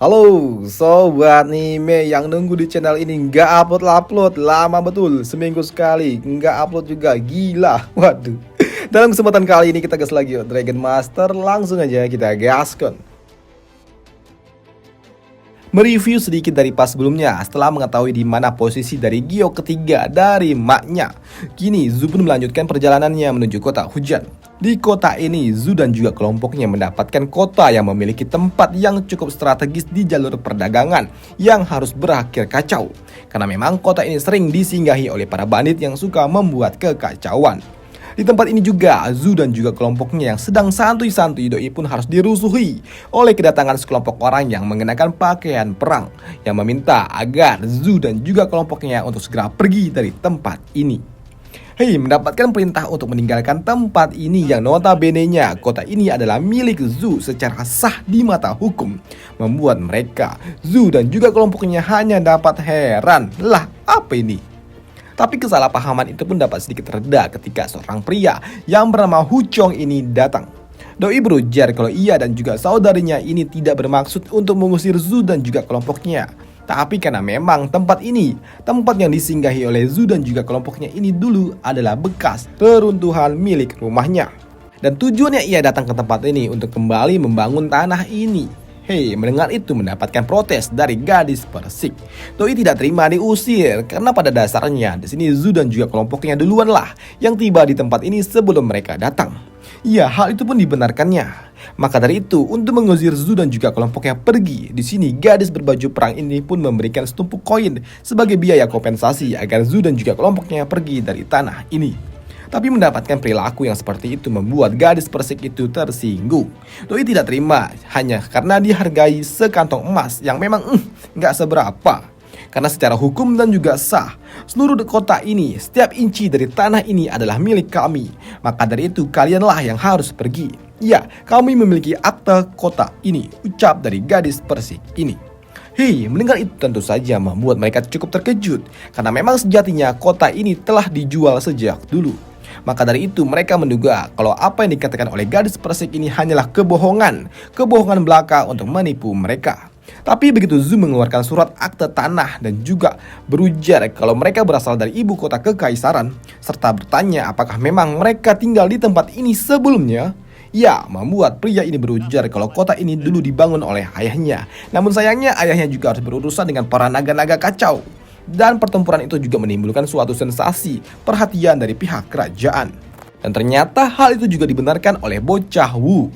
Halo sobat anime yang nunggu di channel ini nggak upload lama betul, seminggu sekali nggak upload juga, gila. Waduh. Dalam kesempatan kali ini kita gas lagi yuk, Dragon Master, langsung aja kita gaskon. Mereview sedikit dari pas sebelumnya setelah mengetahui di mana posisi dari Gyo ketiga dari maknya. Kini Zu pun melanjutkan perjalanannya menuju kota hujan. Di kota ini, Zu dan juga kelompoknya mendapatkan kota yang memiliki tempat yang cukup strategis di jalur perdagangan yang harus berakhir kacau. Karena memang kota ini sering disinggahi oleh para bandit yang suka membuat kekacauan. Di tempat ini juga, Zu dan juga kelompoknya yang sedang santuy-santuy doi pun harus dirusuhi oleh kedatangan sekelompok orang yang mengenakan pakaian perang yang meminta agar Zu dan juga kelompoknya untuk segera pergi dari tempat ini. Hei, mendapatkan perintah untuk meninggalkan tempat ini yang notabene-nya kota ini adalah milik Zu secara sah di mata hukum, membuat mereka, Zu dan juga kelompoknya hanya dapat heran, lah apa ini? Tapi kesalahpahaman itu pun dapat sedikit reda ketika seorang pria yang bernama Hu Chong ini datang. Doi berujar kalau ia dan juga saudarinya ini tidak bermaksud untuk mengusir Zu dan juga kelompoknya. Tapi karena memang tempat yang disinggahi oleh Zu dan juga kelompoknya ini dulu adalah bekas reruntuhan milik rumahnya. Dan tujuannya ia datang ke tempat ini untuk kembali membangun tanah ini. Hei, mendengar itu mendapatkan protes dari gadis Persik. Doi tidak terima diusir karena pada dasarnya di sini Zu dan juga kelompoknya duluan lah yang tiba di tempat ini sebelum mereka datang. Ya, hal itu pun dibenarkannya. Maka dari itu, untuk mengusir Zu dan juga kelompoknya pergi, di sini gadis berbaju perang ini pun memberikan setumpuk koin sebagai biaya kompensasi agar Zu dan juga kelompoknya pergi dari tanah ini. Tapi mendapatkan perilaku yang seperti itu membuat gadis Persik itu tersinggung. Doi tidak terima hanya karena dihargai sekantong emas yang memang nggak seberapa. Karena secara hukum dan juga sah, seluruh kota ini, setiap inci dari tanah ini adalah milik kami. Maka dari itu kalianlah yang harus pergi. Ya, kami memiliki akta kota ini, ucap dari gadis Persik ini. Hei, mendengar itu tentu saja membuat mereka cukup terkejut. Karena memang sejatinya kota ini telah dijual sejak dulu. Maka dari itu mereka menduga kalau apa yang dikatakan oleh gadis Persik ini hanyalah kebohongan belaka untuk menipu mereka. Tapi begitu Zu mengeluarkan surat akte tanah dan juga berujar kalau mereka berasal dari ibu kota kekaisaran, serta bertanya apakah memang mereka tinggal di tempat ini sebelumnya, ya, membuat pria ini berujar kalau kota ini dulu dibangun oleh ayahnya. Namun sayangnya ayahnya juga harus berurusan dengan para naga-naga kacau. Dan pertempuran itu juga menimbulkan suatu sensasi perhatian dari pihak kerajaan. Dan ternyata hal itu juga dibenarkan oleh bocah Wu.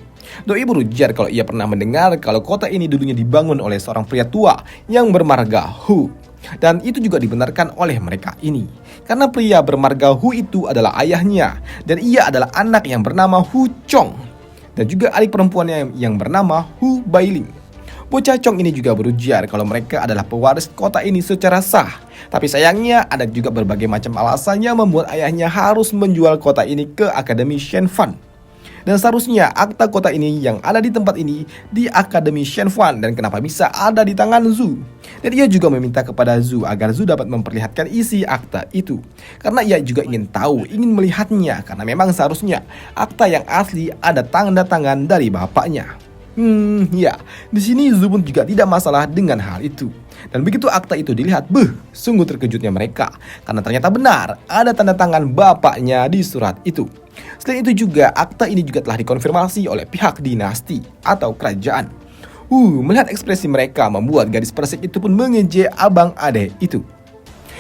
Doi berujar kalau ia pernah mendengar kalau kota ini dulunya dibangun oleh seorang pria tua yang bermarga Hu. Dan itu juga dibenarkan oleh mereka ini. Karena pria bermarga Hu itu adalah ayahnya. Dan ia adalah anak yang bernama Hu Chong. Dan juga adik perempuannya yang bernama Hu Bailing. Bocah Chong ini juga berujar kalau mereka adalah pewaris kota ini secara sah. Tapi sayangnya ada juga berbagai macam alasan yang membuat ayahnya harus menjual kota ini ke Akademi Shenfan. Dan seharusnya akta kota ini yang ada di tempat ini di Akademi Shenfan, dan kenapa bisa ada di tangan Zu. Dan ia juga meminta kepada Zu agar Zu dapat memperlihatkan isi akta itu. Karena ia juga ingin tahu, ingin melihatnya, karena memang seharusnya akta yang asli ada tanda tangan dari bapaknya. Ya, di sini Zu pun juga tidak masalah dengan hal itu. Dan begitu akta itu dilihat, sungguh terkejutnya mereka. Karena ternyata benar, ada tanda tangan bapaknya di surat itu. Selain itu juga, akta ini juga telah dikonfirmasi oleh pihak dinasti atau kerajaan. Melihat ekspresi mereka membuat gadis Persik itu pun mengejek abang ade itu.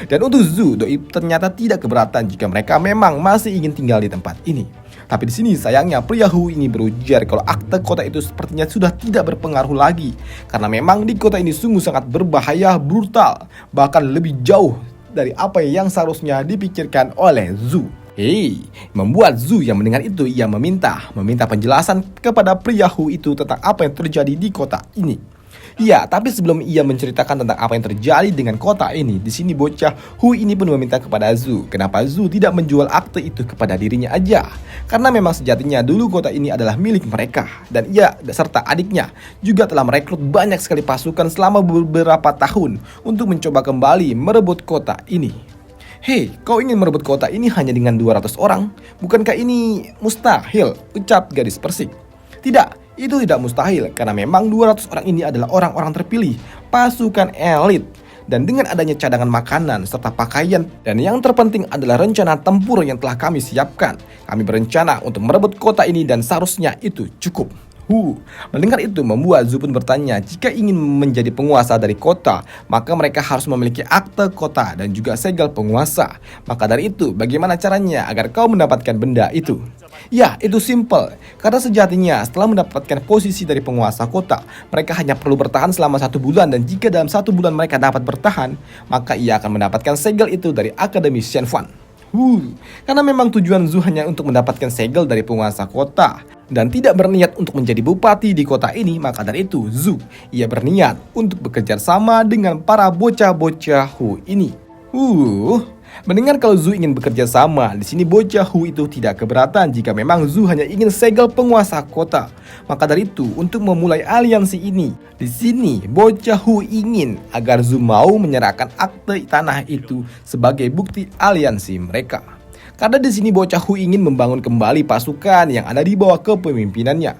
Dan untuk Zu, doi ternyata tidak keberatan jika mereka memang masih ingin tinggal di tempat ini. Tapi di sini sayangnya pria Hu ini berujar kalau akte kota itu sepertinya sudah tidak berpengaruh lagi. Karena memang di kota ini sungguh sangat berbahaya, brutal, bahkan lebih jauh dari apa yang seharusnya dipikirkan oleh Zu. Hei, membuat Zu yang mendengar itu ia meminta penjelasan kepada pria Hu itu tentang apa yang terjadi di kota ini. Ya, tapi sebelum ia menceritakan tentang apa yang terjadi dengan kota ini, di sini bocah Hu ini pun meminta kepada Zu, kenapa Zu tidak menjual akte itu kepada dirinya aja. Karena memang sejatinya dulu kota ini adalah milik mereka, dan ia serta adiknya juga telah merekrut banyak sekali pasukan selama beberapa tahun untuk mencoba kembali merebut kota ini. Hei, kau ingin merebut kota ini hanya dengan 200 orang? Bukankah ini mustahil? Ucap gadis Persik. Tidak, Itu tidak mustahil karena memang 200 orang ini adalah orang-orang terpilih, pasukan elit. Dan dengan adanya cadangan makanan serta pakaian, dan yang terpenting adalah rencana tempur yang telah kami siapkan, kami berencana untuk merebut kota ini dan seharusnya itu cukup. Mendengar itu membuat Zhu pun bertanya, jika ingin menjadi penguasa dari kota, maka mereka harus memiliki akte kota dan juga segel penguasa. Maka dari itu, bagaimana caranya agar kau mendapatkan benda itu? Ya, itu simple. Karena sejatinya setelah mendapatkan posisi dari penguasa kota, mereka hanya perlu bertahan selama 1 bulan, dan jika dalam 1 bulan mereka dapat bertahan, maka ia akan mendapatkan segel itu dari Akademi Shenhuan. Karena memang tujuan Zhu hanya untuk mendapatkan segel dari penguasa kota dan tidak berniat untuk menjadi bupati di kota ini, maka dari itu Zhu ia berniat untuk bekerja sama dengan para bocah-bocah Hu ini. Mendengar kalau Zhu ingin bekerja sama, di sini bocah Hu itu tidak keberatan jika memang Zhu hanya ingin segel penguasa kota. Maka dari itu, untuk memulai aliansi ini, di sini bocah Hu ingin agar Zhu mau menyerahkan akte tanah itu sebagai bukti aliansi mereka. Karena di sini bocah Hu ingin membangun kembali pasukan yang ada di bawah kepemimpinannya.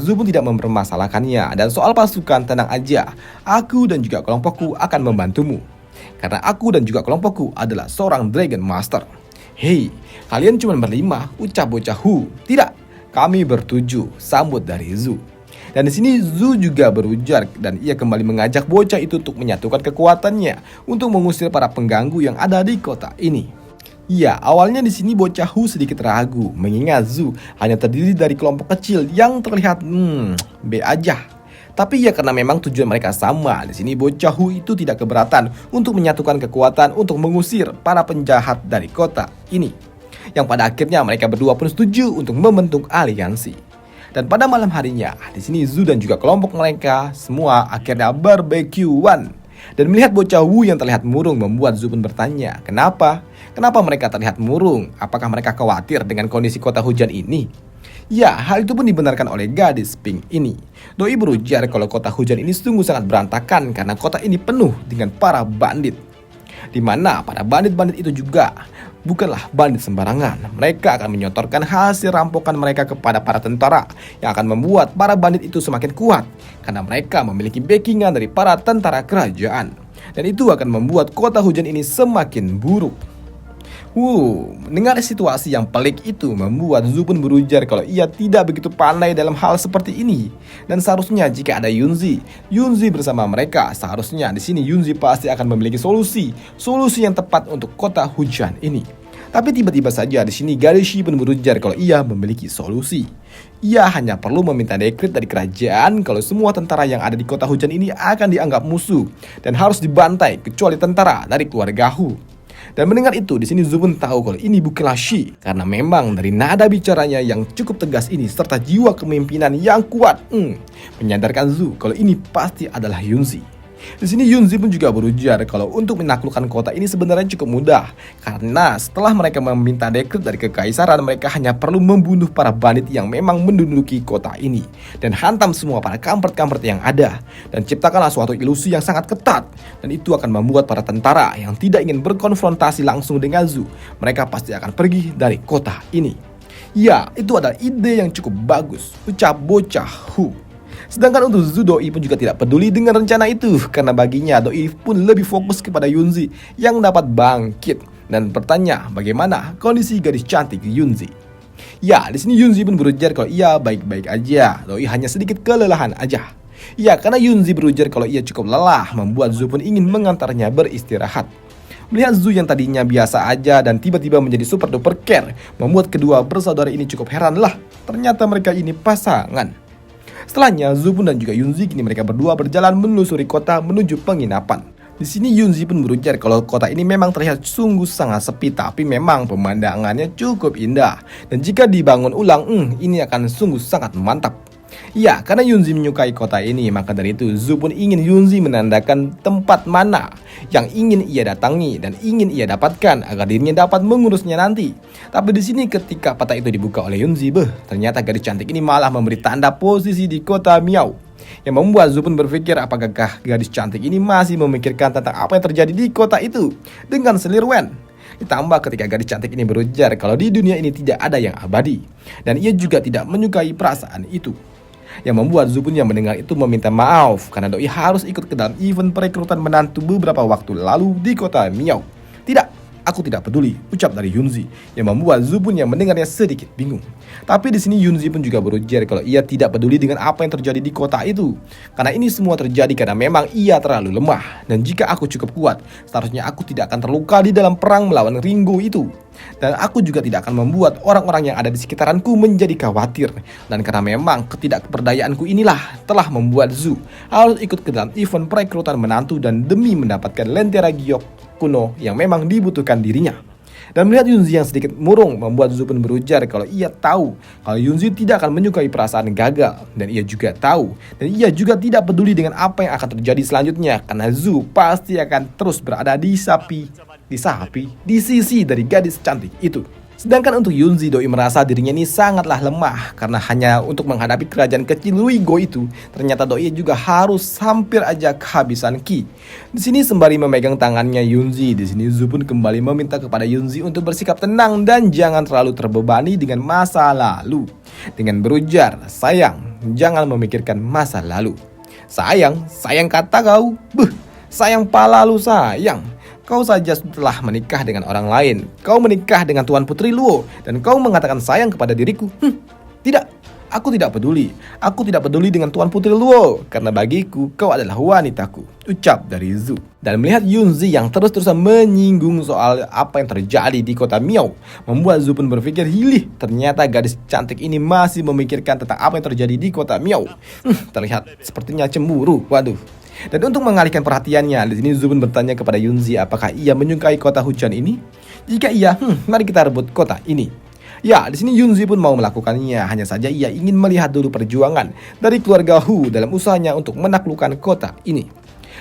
Zhu pun tidak mempermasalahkannya, dan soal pasukan tenang aja, aku dan juga kelompokku akan membantumu. Karena aku dan juga kelompokku adalah seorang Dragon Master. Hei, kalian cuma berlima, ucap bocah Hu. Tidak, kami bertujuh, sambut dari Zhu. Dan di sini Zhu juga berujar dan ia kembali mengajak bocah itu untuk menyatukan kekuatannya untuk mengusir para pengganggu yang ada di kota ini. Ya, awalnya di sini bocah Hu sedikit ragu mengingat Zhu hanya terdiri dari kelompok kecil yang terlihat B aja. Tapi ya karena memang tujuan mereka sama, di sini bocah Hu itu tidak keberatan untuk menyatukan kekuatan untuk mengusir para penjahat dari kota ini. Yang pada akhirnya mereka berdua pun setuju untuk membentuk aliansi. Dan pada malam harinya, di sini Zhu dan juga kelompok mereka semua akhirnya barbekyuan. Dan melihat bocah Wu yang terlihat murung membuat Zhu pun bertanya, kenapa? Kenapa mereka terlihat murung? Apakah mereka khawatir dengan kondisi kota hujan ini? Ya, hal itu pun dibenarkan oleh gadis pink ini. Doi berujar kalau kota hujan ini sungguh sangat berantakan karena kota ini penuh dengan para bandit. Di mana para bandit-bandit itu juga bukanlah bandit sembarangan. Mereka akan menyotorkan hasil rampokan mereka kepada para tentara yang akan membuat para bandit itu semakin kuat karena mereka memiliki backingan dari para tentara kerajaan. Dan itu akan membuat kota hujan ini semakin buruk. Mendengar situasi yang pelik itu membuat Zhu pun berujar kalau ia tidak begitu pandai dalam hal seperti ini. Dan seharusnya jika ada Yunzi bersama mereka, seharusnya di sini Yunzi pasti akan memiliki solusi yang tepat untuk kota hujan ini. Tapi tiba-tiba saja di sini Garishi pun berujar kalau ia memiliki solusi. Ia hanya perlu meminta dekret dari kerajaan kalau semua tentara yang ada di kota hujan ini akan dianggap musuh dan harus dibantai kecuali tentara dari keluarga Hu. Dan mendengar itu, di sini Zhu pun tahu kalau ini bukanlah Shi, karena memang dari nada bicaranya yang cukup tegas ini serta jiwa kepemimpinan yang kuat, menyadarkan Zhu kalau ini pasti adalah Yunzi. Di sini Yunzi pun juga berujar kalau untuk menaklukkan kota ini sebenarnya cukup mudah, karena setelah mereka meminta dekret dari kekaisaran, mereka hanya perlu membunuh para bandit yang memang menduduki kota ini dan hantam semua para kampret-kampret yang ada dan ciptakanlah suatu ilusi yang sangat ketat, dan itu akan membuat para tentara yang tidak ingin berkonfrontasi langsung dengan Zhu, mereka pasti akan pergi dari kota ini. Ya, itu adalah ide yang cukup bagus, ucap bocah Hu. Sedangkan untuk Zhu, Doi pun juga tidak peduli dengan rencana itu karena baginya Doi pun lebih fokus kepada Yunzi yang dapat bangkit dan bertanya bagaimana kondisi gadis cantik Yunzi. Ya, di sini Yunzi pun berujar kalau ia baik-baik aja, Doi hanya sedikit kelelahan aja. Ya, karena Yunzi berujar kalau ia cukup lelah membuat Zhu pun ingin mengantarnya beristirahat. Melihat Zhu yang tadinya biasa aja dan tiba-tiba menjadi super duper care, membuat kedua bersaudara ini cukup heran lah. Ternyata mereka ini pasangan. Setelahnya, Zhu pun dan juga Yunzi kini mereka berdua berjalan menelusuri kota menuju penginapan. Di sini Yunzi pun berujar kalau kota ini memang terlihat sungguh sangat sepi, tapi memang pemandangannya cukup indah. Dan jika dibangun ulang, ini akan sungguh sangat mantap. Ya, karena Yunzi menyukai kota ini, maka dari itu Zhu pun ingin Yunzi menandakan tempat mana yang ingin ia datangi dan ingin ia dapatkan agar dirinya dapat mengurusnya nanti. Tapi di sini ketika peta itu dibuka oleh Yunzi, ternyata gadis cantik ini malah memberi tanda posisi di kota Miao. Yang membuat Zhu pun berpikir apakah gadis cantik ini masih memikirkan tentang apa yang terjadi di kota itu dengan Selirwen. Ditambah ketika gadis cantik ini berujar kalau di dunia ini tidak ada yang abadi, dan ia juga tidak menyukai perasaan itu. Yang membuat Zubun yang mendengar itu meminta maaf karena doi harus ikut ke dalam event perekrutan menantu beberapa waktu lalu di kota Miao. Tidak, aku tidak peduli, ucap dari Yunzi, yang membuat Zubun yang mendengarnya sedikit bingung. Tapi di sini Yunzi pun juga berujar kalau ia tidak peduli dengan apa yang terjadi di kota itu, karena ini semua terjadi karena memang ia terlalu lemah. Dan jika aku cukup kuat, seharusnya aku tidak akan terluka di dalam perang melawan Ringo itu. Dan aku juga tidak akan membuat orang-orang yang ada di sekitaranku menjadi khawatir. Dan karena memang ketidakberdayaanku inilah telah membuat Zu harus ikut ke dalam event perekrutan menantu dan demi mendapatkan lentera giok kuno yang memang dibutuhkan dirinya. Dan melihat Yunzi yang sedikit murung membuat Zu pun berujar kalau ia tahu kalau Yunzi tidak akan menyukai perasaan gagal. Dan ia juga tahu dan ia juga tidak peduli dengan apa yang akan terjadi selanjutnya, karena Zu pasti akan terus berada di sisi dari gadis cantik itu. Sedangkan untuk Yunzi, doi merasa dirinya ini sangatlah lemah karena hanya untuk menghadapi kerajaan kecil Luigo itu, ternyata doi juga harus hampir aja kehabisan ki. Di sini sembari memegang tangannya Yunzi, di sini Zu pun kembali meminta kepada Yunzi untuk bersikap tenang dan jangan terlalu terbebani dengan masa lalu. Dengan berujar, sayang, jangan memikirkan masa lalu. Sayang kata kau, sayang pala lu sayang. Kau saja telah menikah dengan orang lain. Kau menikah dengan Tuan Putri Luo dan kau mengatakan sayang kepada diriku. Tidak, aku tidak peduli. Aku tidak peduli dengan Tuan Putri Luo karena bagiku kau adalah wanitaku, ucap dari Zu. Dan melihat Yunzi yang terus-terusan menyinggung soal apa yang terjadi di kota Miao, membuat Zu pun berpikir, hilih, ternyata gadis cantik ini masih memikirkan tentang apa yang terjadi di kota Miao. Terlihat sepertinya cemburu. Waduh. Dan untuk mengalihkan perhatiannya, di sini Zu pun bertanya kepada Yunzi apakah ia menyukai kota hujan ini. Jika iya, mari kita rebut kota ini. Ya, di sini Yunzi pun mau melakukannya. Hanya saja ia ingin melihat dulu perjuangan dari keluarga Hu dalam usahanya untuk menaklukkan kota ini.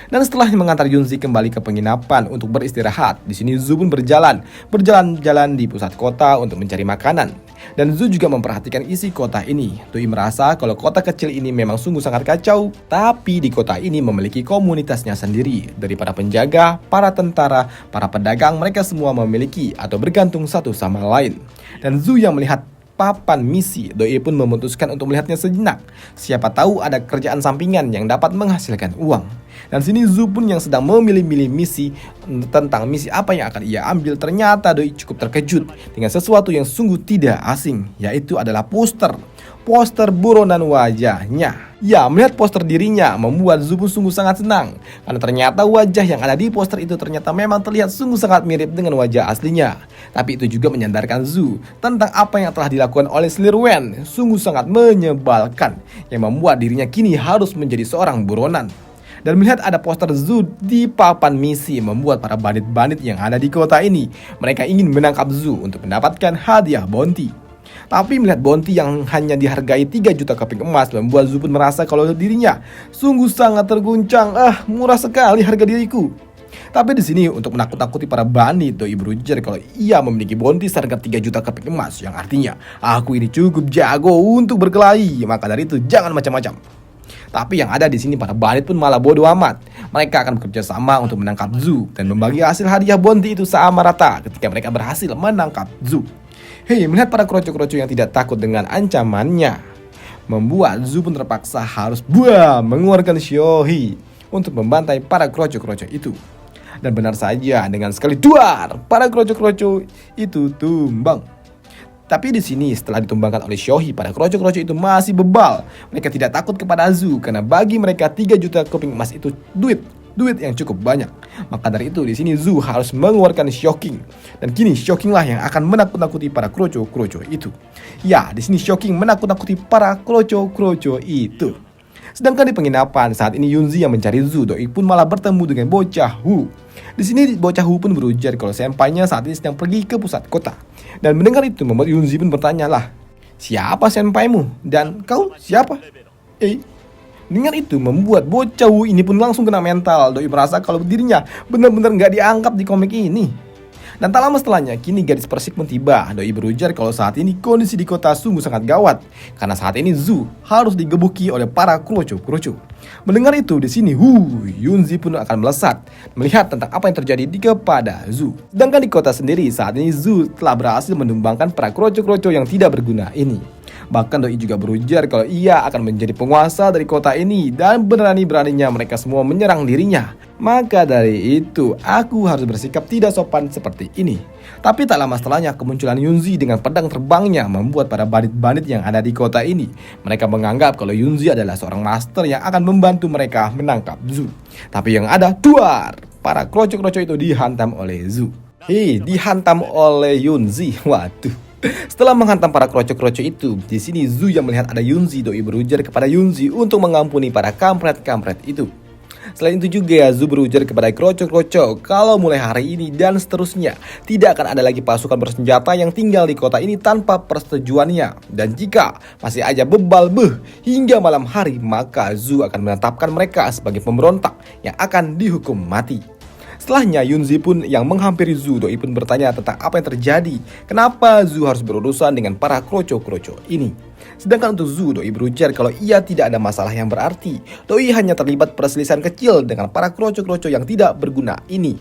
Dan setelah mengantar Yunzi kembali ke penginapan untuk beristirahat, di sini Zu pun berjalan-jalan di pusat kota untuk mencari makanan. Dan Zu juga memperhatikan isi kota ini. Doi merasa kalau kota kecil ini memang sungguh sangat kacau, tapi di kota ini memiliki komunitasnya sendiri. Dari para penjaga, para tentara, para pedagang, mereka semua memiliki atau bergantung satu sama lain. Dan Zu yang melihat papan misi, doi pun memutuskan untuk melihatnya sejenak. Siapa tahu ada kerjaan sampingan yang dapat menghasilkan uang. Dan sini Zu pun yang sedang memilih-milih misi tentang misi apa yang akan ia ambil, ternyata doi cukup terkejut dengan sesuatu yang sungguh tidak asing, yaitu adalah poster buronan wajahnya. Ya, melihat poster dirinya membuat Zu pun sungguh sangat senang karena ternyata wajah yang ada di poster itu ternyata memang terlihat sungguh sangat mirip dengan wajah aslinya. Tapi itu juga menyadarkan Zu tentang apa yang telah dilakukan oleh Slirwen, sungguh sangat menyebalkan, yang membuat dirinya kini harus menjadi seorang buronan. Dan melihat ada poster Zu di papan misi membuat para bandit-bandit yang ada di kota ini, mereka ingin menangkap Zu untuk mendapatkan hadiah bounty. Tapi melihat bounty yang hanya dihargai 3 juta keping emas membuat Zu pun merasa kalau dirinya sungguh sangat terguncang. Murah sekali harga diriku. Tapi di sini untuk menakut-nakuti para bandit, doi berujar kalau ia memiliki bounty seharga 3 juta keping emas, yang artinya aku ini cukup jago untuk berkelahi, maka dari itu jangan macam-macam. Tapi yang ada di sini para bandit pun malah bodoh amat. Mereka akan bekerja sama untuk menangkap Zu dan membagi hasil hadiah bounty itu sama rata ketika mereka berhasil menangkap Zu. Melihat para kroco-kroco yang tidak takut dengan ancamannya, membuat Zu pun terpaksa harus mengeluarkan Shohi untuk membantai para kroco-kroco itu. Dan benar saja, dengan sekali duar, para kroco-kroco itu tumbang. Tapi di sini setelah ditumbangkan oleh Shohi, para kroco-kroco itu masih bebal. Mereka tidak takut kepada Zu karena bagi mereka 3 juta keping emas itu duit yang cukup banyak. Maka dari itu di sini Zu harus mengeluarkan Shocking. Dan kini Shocking lah yang akan menakut-nakuti para kroco-kroco itu. Ya, di sini Shocking menakut-nakuti para kroco-kroco itu. Sedangkan di penginapan saat ini Yunzi yang mencari Zu, doi pun malah bertemu dengan bocah Hu. Di sini bocah Hu pun berujar kalau senpainya saat ini sedang pergi ke pusat kota. Dan mendengar itu membuat Yunzi pun bertanya, lah, siapa senpaimu? Dan kau siapa? Dengan itu membuat bocah Hu ini pun langsung kena mental. Doi merasa kalau dirinya benar-benar gak dianggap di komik ini. Dan tak lama setelahnya, kini gadis Persik pun tiba. Doi berujar kalau saat ini kondisi di kota sungguh sangat gawat, karena saat ini Zhu harus digebuki oleh para kroco-kroco. Mendengar itu di sini, Yunzi pun akan melesat melihat tentang apa yang terjadi kepada Zhu. Sedangkan di kota sendiri saat ini Zhu telah berhasil menumbangkan para kroco-kroco yang tidak berguna ini. Bahkan Doi juga berujar kalau ia akan menjadi penguasa dari kota ini dan berani-beraninya mereka semua menyerang dirinya. Maka dari itu, aku harus bersikap tidak sopan seperti ini. Tapi tak lama setelahnya, kemunculan Yunzi dengan pedang terbangnya membuat para bandit-bandit yang ada di kota ini. Mereka menganggap kalau Yunzi adalah seorang master yang akan membantu mereka menangkap Zhu. Tapi yang ada, duar! Para kroco-kroco itu dihantam oleh Zhu. Dihantam oleh Yunzi. Waduh. Setelah menghantam para kroco-kroco itu, di sini Zhu yang melihat ada Yunzi, Doi berujar kepada Yunzi untuk mengampuni para kampret-kampret itu. Selain itu juga Zhu berujar kepada kroco-kroco kalau mulai hari ini dan seterusnya tidak akan ada lagi pasukan bersenjata yang tinggal di kota ini tanpa persetujuannya. Dan jika masih aja bebal hingga malam hari, maka Zhu akan menetapkan mereka sebagai pemberontak yang akan dihukum mati. Setelahnya Yunzi pun yang menghampiri Zhu, Doi pun bertanya tentang apa yang terjadi. Kenapa Zhu harus berurusan dengan para kroco-kroco ini? Sedangkan untuk Zhu, Doi berujar kalau ia tidak ada masalah yang berarti. Doi hanya terlibat perselisihan kecil dengan para kroco-kroco yang tidak berguna ini.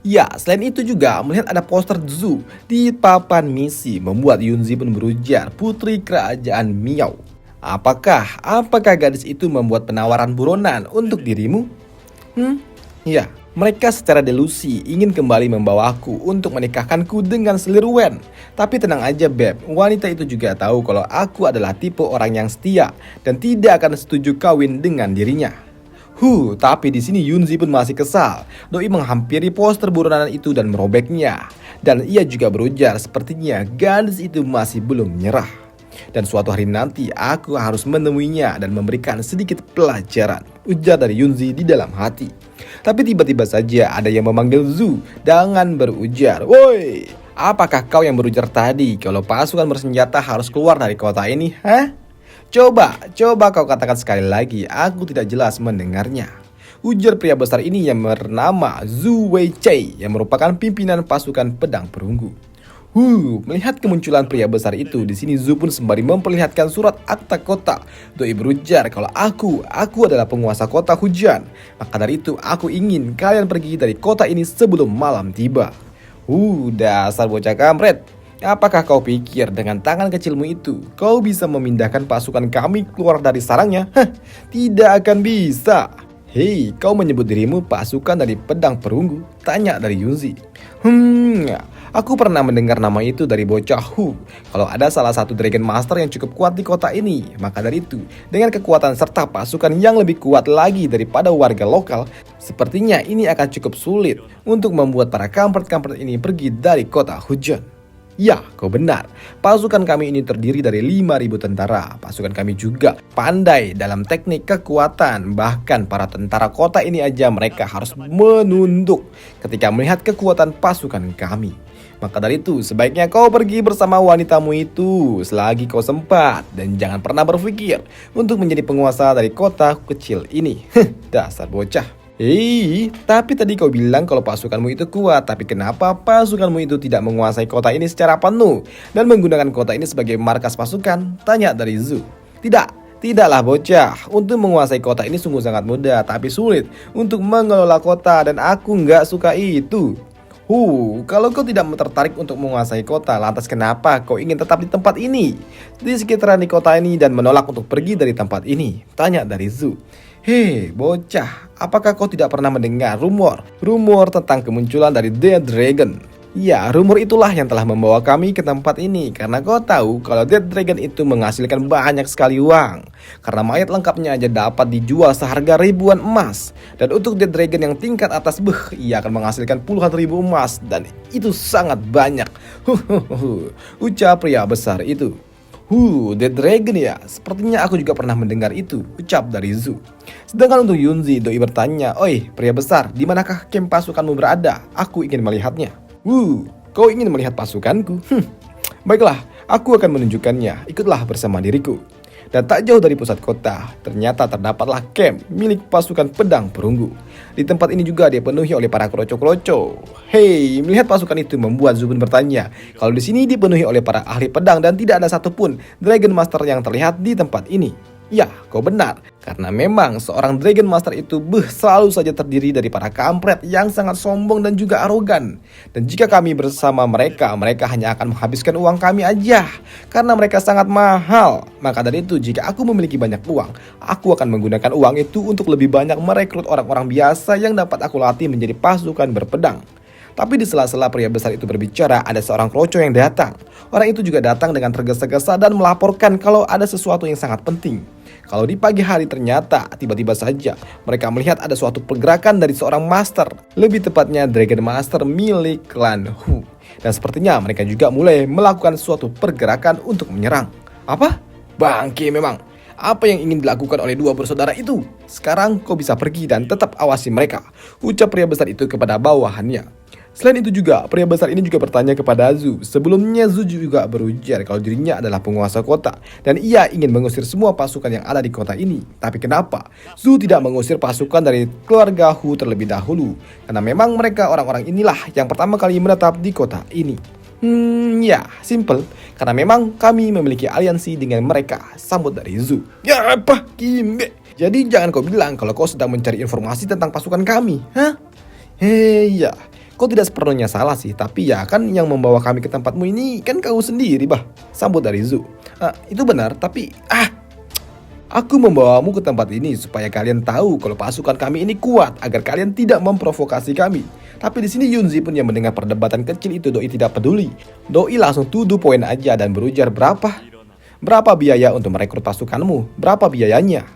Ya, selain itu juga melihat ada poster Zhu di papan misi membuat Yunzi pun berujar, putri kerajaan Miao. Apakah gadis itu membuat penawaran buronan untuk dirimu? Ya. Mereka secara delusi ingin kembali membawaku untuk menikahkanku dengan Slirwen. Tapi tenang aja Beb, wanita itu juga tahu kalau aku adalah tipe orang yang setia dan tidak akan setuju kawin dengan dirinya. Tapi di sini Yunzi pun masih kesal. Doi menghampiri poster buronan itu dan merobeknya. Dan ia juga berujar sepertinya gadis itu masih belum menyerah. Dan suatu hari nanti aku harus menemuinya dan memberikan sedikit pelajaran, ujar dari Yunzi di dalam hati. Tapi tiba-tiba saja ada yang memanggil Zhu dengan berujar, "Woi, apakah kau yang berujar tadi kalau pasukan bersenjata harus keluar dari kota ini? Coba kau katakan sekali lagi, aku tidak jelas mendengarnya." Ujar pria besar ini yang bernama Zhu Weichai yang merupakan pimpinan pasukan pedang perunggu. Melihat kemunculan pria besar itu, di sini Zhu pun sembari memperlihatkan surat akta kota. Doi berujar kalau aku adalah penguasa kota hujan. Maka dari itu aku ingin kalian pergi dari kota ini sebelum malam tiba. Dasar bocah kampret. Apakah kau pikir dengan tangan kecilmu itu kau bisa memindahkan pasukan kami keluar dari sarangnya? Tidak akan bisa. Hei, kau menyebut dirimu pasukan dari pedang perunggu? Tanya dari Yunzi. Aku pernah mendengar nama itu dari bocah Hu. Kalau ada salah satu Dragon Master yang cukup kuat di kota ini, maka dari itu, dengan kekuatan serta pasukan yang lebih kuat lagi daripada warga lokal, sepertinya ini akan cukup sulit untuk membuat para kampret-kampret ini pergi dari kota hujan. Ya, kau benar. Pasukan kami ini terdiri dari 5.000 tentara. Pasukan kami juga pandai dalam teknik kekuatan. Bahkan para tentara kota ini aja mereka harus menunduk ketika melihat kekuatan pasukan kami. Maka dari itu, sebaiknya kau pergi bersama wanitamu itu selagi kau sempat. Dan jangan pernah berpikir untuk menjadi penguasa dari kota kecil ini. Dasar bocah. Tapi tadi kau bilang kalau pasukanmu itu kuat. Tapi kenapa pasukanmu itu tidak menguasai kota ini secara penuh dan menggunakan kota ini sebagai markas pasukan? Tanya dari Zhu. Tidaklah bocah. Untuk menguasai kota ini sungguh sangat mudah, tapi sulit untuk mengelola kota dan aku nggak suka itu. Kalau kau tidak tertarik untuk menguasai kota, lantas kenapa kau ingin tetap di tempat ini, di sekitaran di kota ini dan menolak untuk pergi dari tempat ini? Tanya dari Zhu. Bocah, apakah kau tidak pernah mendengar rumor tentang kemunculan dari Dead Dragon? Ya, rumor itulah yang telah membawa kami ke tempat ini. Karena kau tahu kalau Dead Dragon itu menghasilkan banyak sekali uang. Karena mayat lengkapnya aja dapat dijual seharga ribuan emas. Dan untuk Dead Dragon yang tingkat atas, ia akan menghasilkan puluhan ribu emas. Dan itu sangat banyak. Ucap pria besar itu. Dead Dragon ya, sepertinya aku juga pernah mendengar itu, ucap dari Zhu. Sedangkan untuk Yunzi, Doi bertanya, "Oi, pria besar, di manakah camp pasukanmu berada? Aku ingin melihatnya." Kau ingin melihat pasukanku? Baiklah, aku akan menunjukkannya, ikutlah bersama diriku. Dan tak jauh dari pusat kota, ternyata terdapatlah camp milik pasukan pedang perunggu. Di tempat ini juga dipenuhi oleh para kroco-kroco. Hei, melihat pasukan itu membuat Zubin bertanya, kalau di sini dipenuhi oleh para ahli pedang dan tidak ada satupun Dragon Master yang terlihat di tempat ini. Ya, kau benar. Karena memang seorang Dragon Master itu selalu saja terdiri dari para kampret yang sangat sombong dan juga arogan. Dan jika kami bersama mereka, mereka hanya akan menghabiskan uang kami aja. Karena mereka sangat mahal. Maka dari itu, jika aku memiliki banyak uang, aku akan menggunakan uang itu untuk lebih banyak merekrut orang-orang biasa yang dapat aku latih menjadi pasukan berpedang. Tapi di sela-sela pria besar itu berbicara, ada seorang kroco yang datang. Orang itu juga datang dengan tergesa-gesa dan melaporkan kalau ada sesuatu yang sangat penting. Kalau di pagi hari ternyata tiba-tiba saja mereka melihat ada suatu pergerakan dari seorang master, lebih tepatnya Dragon Master milik klan Hu. Dan sepertinya mereka juga mulai melakukan suatu pergerakan untuk menyerang. Apa? Bangke memang. Apa yang ingin dilakukan oleh dua bersaudara itu? Sekarang kau bisa pergi dan tetap awasi mereka, ucap pria besar itu kepada bawahannya. Selain itu juga, pria besar ini juga bertanya kepada Zu. Sebelumnya Zu juga berujar kalau dirinya adalah penguasa kota dan ia ingin mengusir semua pasukan yang ada di kota ini. Tapi kenapa Zu tidak mengusir pasukan dari keluarga Hu terlebih dahulu? Karena memang mereka orang-orang inilah yang pertama kali menetap di kota ini. Ya, simple. Karena memang kami memiliki aliansi dengan mereka, sambut dari Zu. Ya apa, Kimbe? Jadi jangan kau bilang kalau kau sedang mencari informasi tentang pasukan kami, hah? Hei ya, kau tidak sepenuhnya salah sih, tapi ya kan yang membawa kami ke tempatmu ini kan kau sendiri, bah. Sambut dari Zu. Itu benar, tapi aku membawamu ke tempat ini supaya kalian tahu kalau pasukan kami ini kuat, agar kalian tidak memprovokasi kami. Tapi di sini Yunzi pun yang mendengar perdebatan kecil itu, Doi tidak peduli. Doi langsung tuduh poin aja dan berujar berapa biaya untuk merekrut pasukanmu? Berapa biayanya?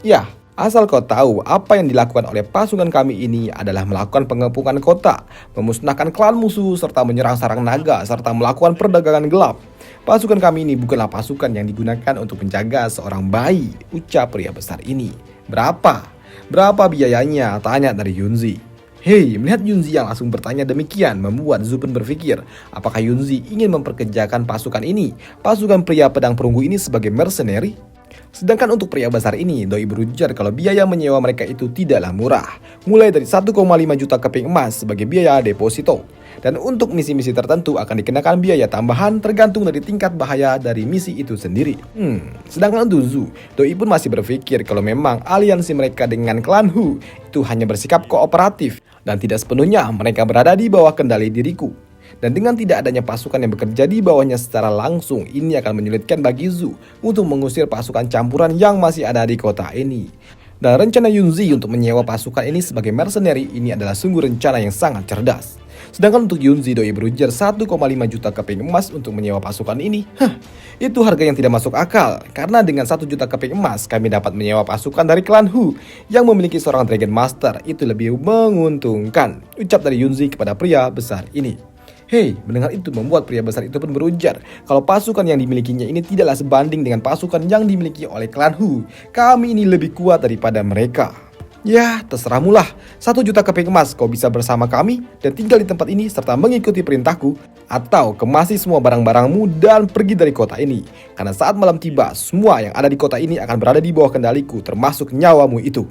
Ya. Asal kau tahu, apa yang dilakukan oleh pasukan kami ini adalah melakukan pengepungan kota, memusnahkan klan musuh, serta menyerang sarang naga, serta melakukan perdagangan gelap. Pasukan kami ini bukanlah pasukan yang digunakan untuk menjaga seorang bayi, ucap pria besar ini. Berapa? Berapa biayanya? Tanya dari Yunzi. Hei, melihat Yunzi yang langsung bertanya demikian membuat Zu pun berpikir, apakah Yunzi ingin memperkerjakan pasukan ini, pasukan pria pedang perunggu ini sebagai mercenary? Sedangkan untuk pria besar ini, Doi berujar kalau biaya menyewa mereka itu tidaklah murah, mulai dari 1,5 juta keping emas sebagai biaya deposito. Dan untuk misi-misi tertentu akan dikenakan biaya tambahan tergantung dari tingkat bahaya dari misi itu sendiri. Sedangkan untuk Zu, Doi pun masih berpikir kalau memang aliansi mereka dengan klan Hu itu hanya bersikap kooperatif dan tidak sepenuhnya mereka berada di bawah kendali diriku. Dan dengan tidak adanya pasukan yang bekerja di bawahnya secara langsung, ini akan menyulitkan bagi Zu untuk mengusir pasukan campuran yang masih ada di kota ini. Dan rencana Yunzi untuk menyewa pasukan ini sebagai mercenary ini adalah sungguh rencana yang sangat cerdas. Sedangkan untuk Yunzi, Doi berujar 1,5 juta keping emas untuk menyewa pasukan ini. Itu harga yang tidak masuk akal. Karena dengan 1 juta keping emas, kami dapat menyewa pasukan dari klan Hu yang memiliki seorang Dragon Master. Itu lebih menguntungkan, ucap dari Yunzi kepada pria besar ini. Hei, mendengar itu membuat pria besar itu pun berujar kalau pasukan yang dimilikinya ini tidaklah sebanding dengan pasukan yang dimiliki oleh klan Hu. Kami ini lebih kuat daripada mereka. Ya, terserahmu lah. 1 juta keping emas kau bisa bersama kami dan tinggal di tempat ini serta mengikuti perintahku, atau kemasi semua barang-barangmu dan pergi dari kota ini. Karena saat malam tiba, semua yang ada di kota ini akan berada di bawah kendaliku, termasuk nyawamu itu.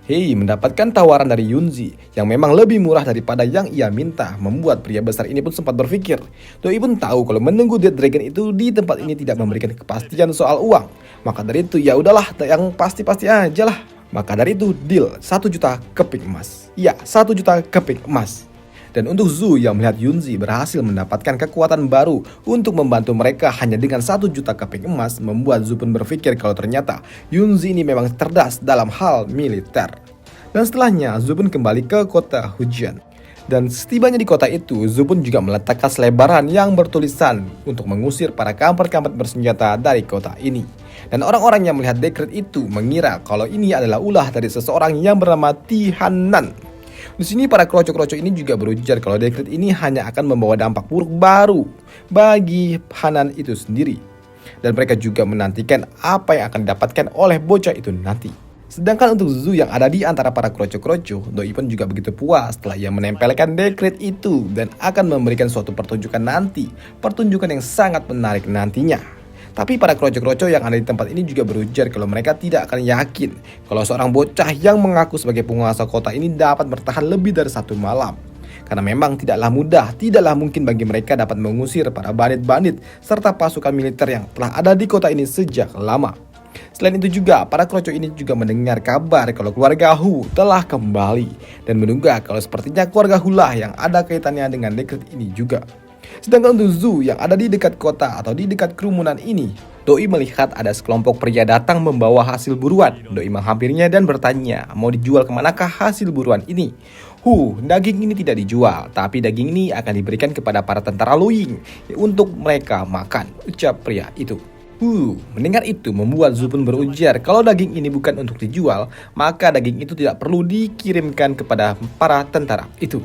Hei, mendapatkan tawaran dari Yunzi yang memang lebih murah daripada yang ia minta membuat pria besar ini pun sempat berpikir. Doi pun tahu kalau menunggu Dead Dragon itu di tempat ini tidak memberikan kepastian soal uang. Maka dari itu ya udahlah, yang pasti-pasti aja lah. Maka dari itu deal 1 juta keping emas. Ya, 1 juta keping emas. Dan untuk Zu yang melihat Yunzi berhasil mendapatkan kekuatan baru untuk membantu mereka hanya dengan 1 juta keping emas, membuat Zu pun berpikir kalau ternyata Yunzi ini memang cerdas dalam hal militer. Dan setelahnya Zu pun kembali ke kota Hujan. Dan setibanya di kota itu, Zu pun juga meletakkan selebaran yang bertulisan untuk mengusir para kampret-kampret bersenjata dari kota ini. Dan orang-orang yang melihat dekret itu mengira kalau ini adalah ulah dari seseorang yang bernama Tihanan. Di sini para kroco-kroco ini juga berujar kalau dekret ini hanya akan membawa dampak buruk baru bagi Hanan itu sendiri. Dan mereka juga menantikan apa yang akan didapatkan oleh bocah itu nanti. Sedangkan untuk Zu yang ada di antara para kroco-kroco, Doi pun juga begitu puas setelah ia menempelkan dekret itu dan akan memberikan suatu pertunjukan nanti. Pertunjukan yang sangat menarik nantinya. Tapi para kroco-kroco yang ada di tempat ini juga berujar kalau mereka tidak akan yakin kalau seorang bocah yang mengaku sebagai penguasa kota ini dapat bertahan lebih dari 1 malam. Karena memang tidaklah mudah, tidaklah mungkin bagi mereka dapat mengusir para bandit-bandit serta pasukan militer yang telah ada di kota ini sejak lama. Selain itu juga, para kroco ini juga mendengar kabar kalau keluarga Hu telah kembali dan menduga kalau sepertinya keluarga Hu lah yang ada kaitannya dengan dekret ini juga. Sedangkan untuk Zhu yang ada di dekat kota atau di dekat kerumunan ini, Doi melihat ada sekelompok pria datang membawa hasil buruan. Doi menghampirinya dan bertanya, mau dijual kemanakah hasil buruan ini? Daging ini tidak dijual, tapi daging ini akan diberikan kepada para tentara Lu Ying untuk mereka makan, ucap pria itu. Mendengar itu membuat Zhu pun berujar kalau daging ini bukan untuk dijual, maka daging itu tidak perlu dikirimkan kepada para tentara itu.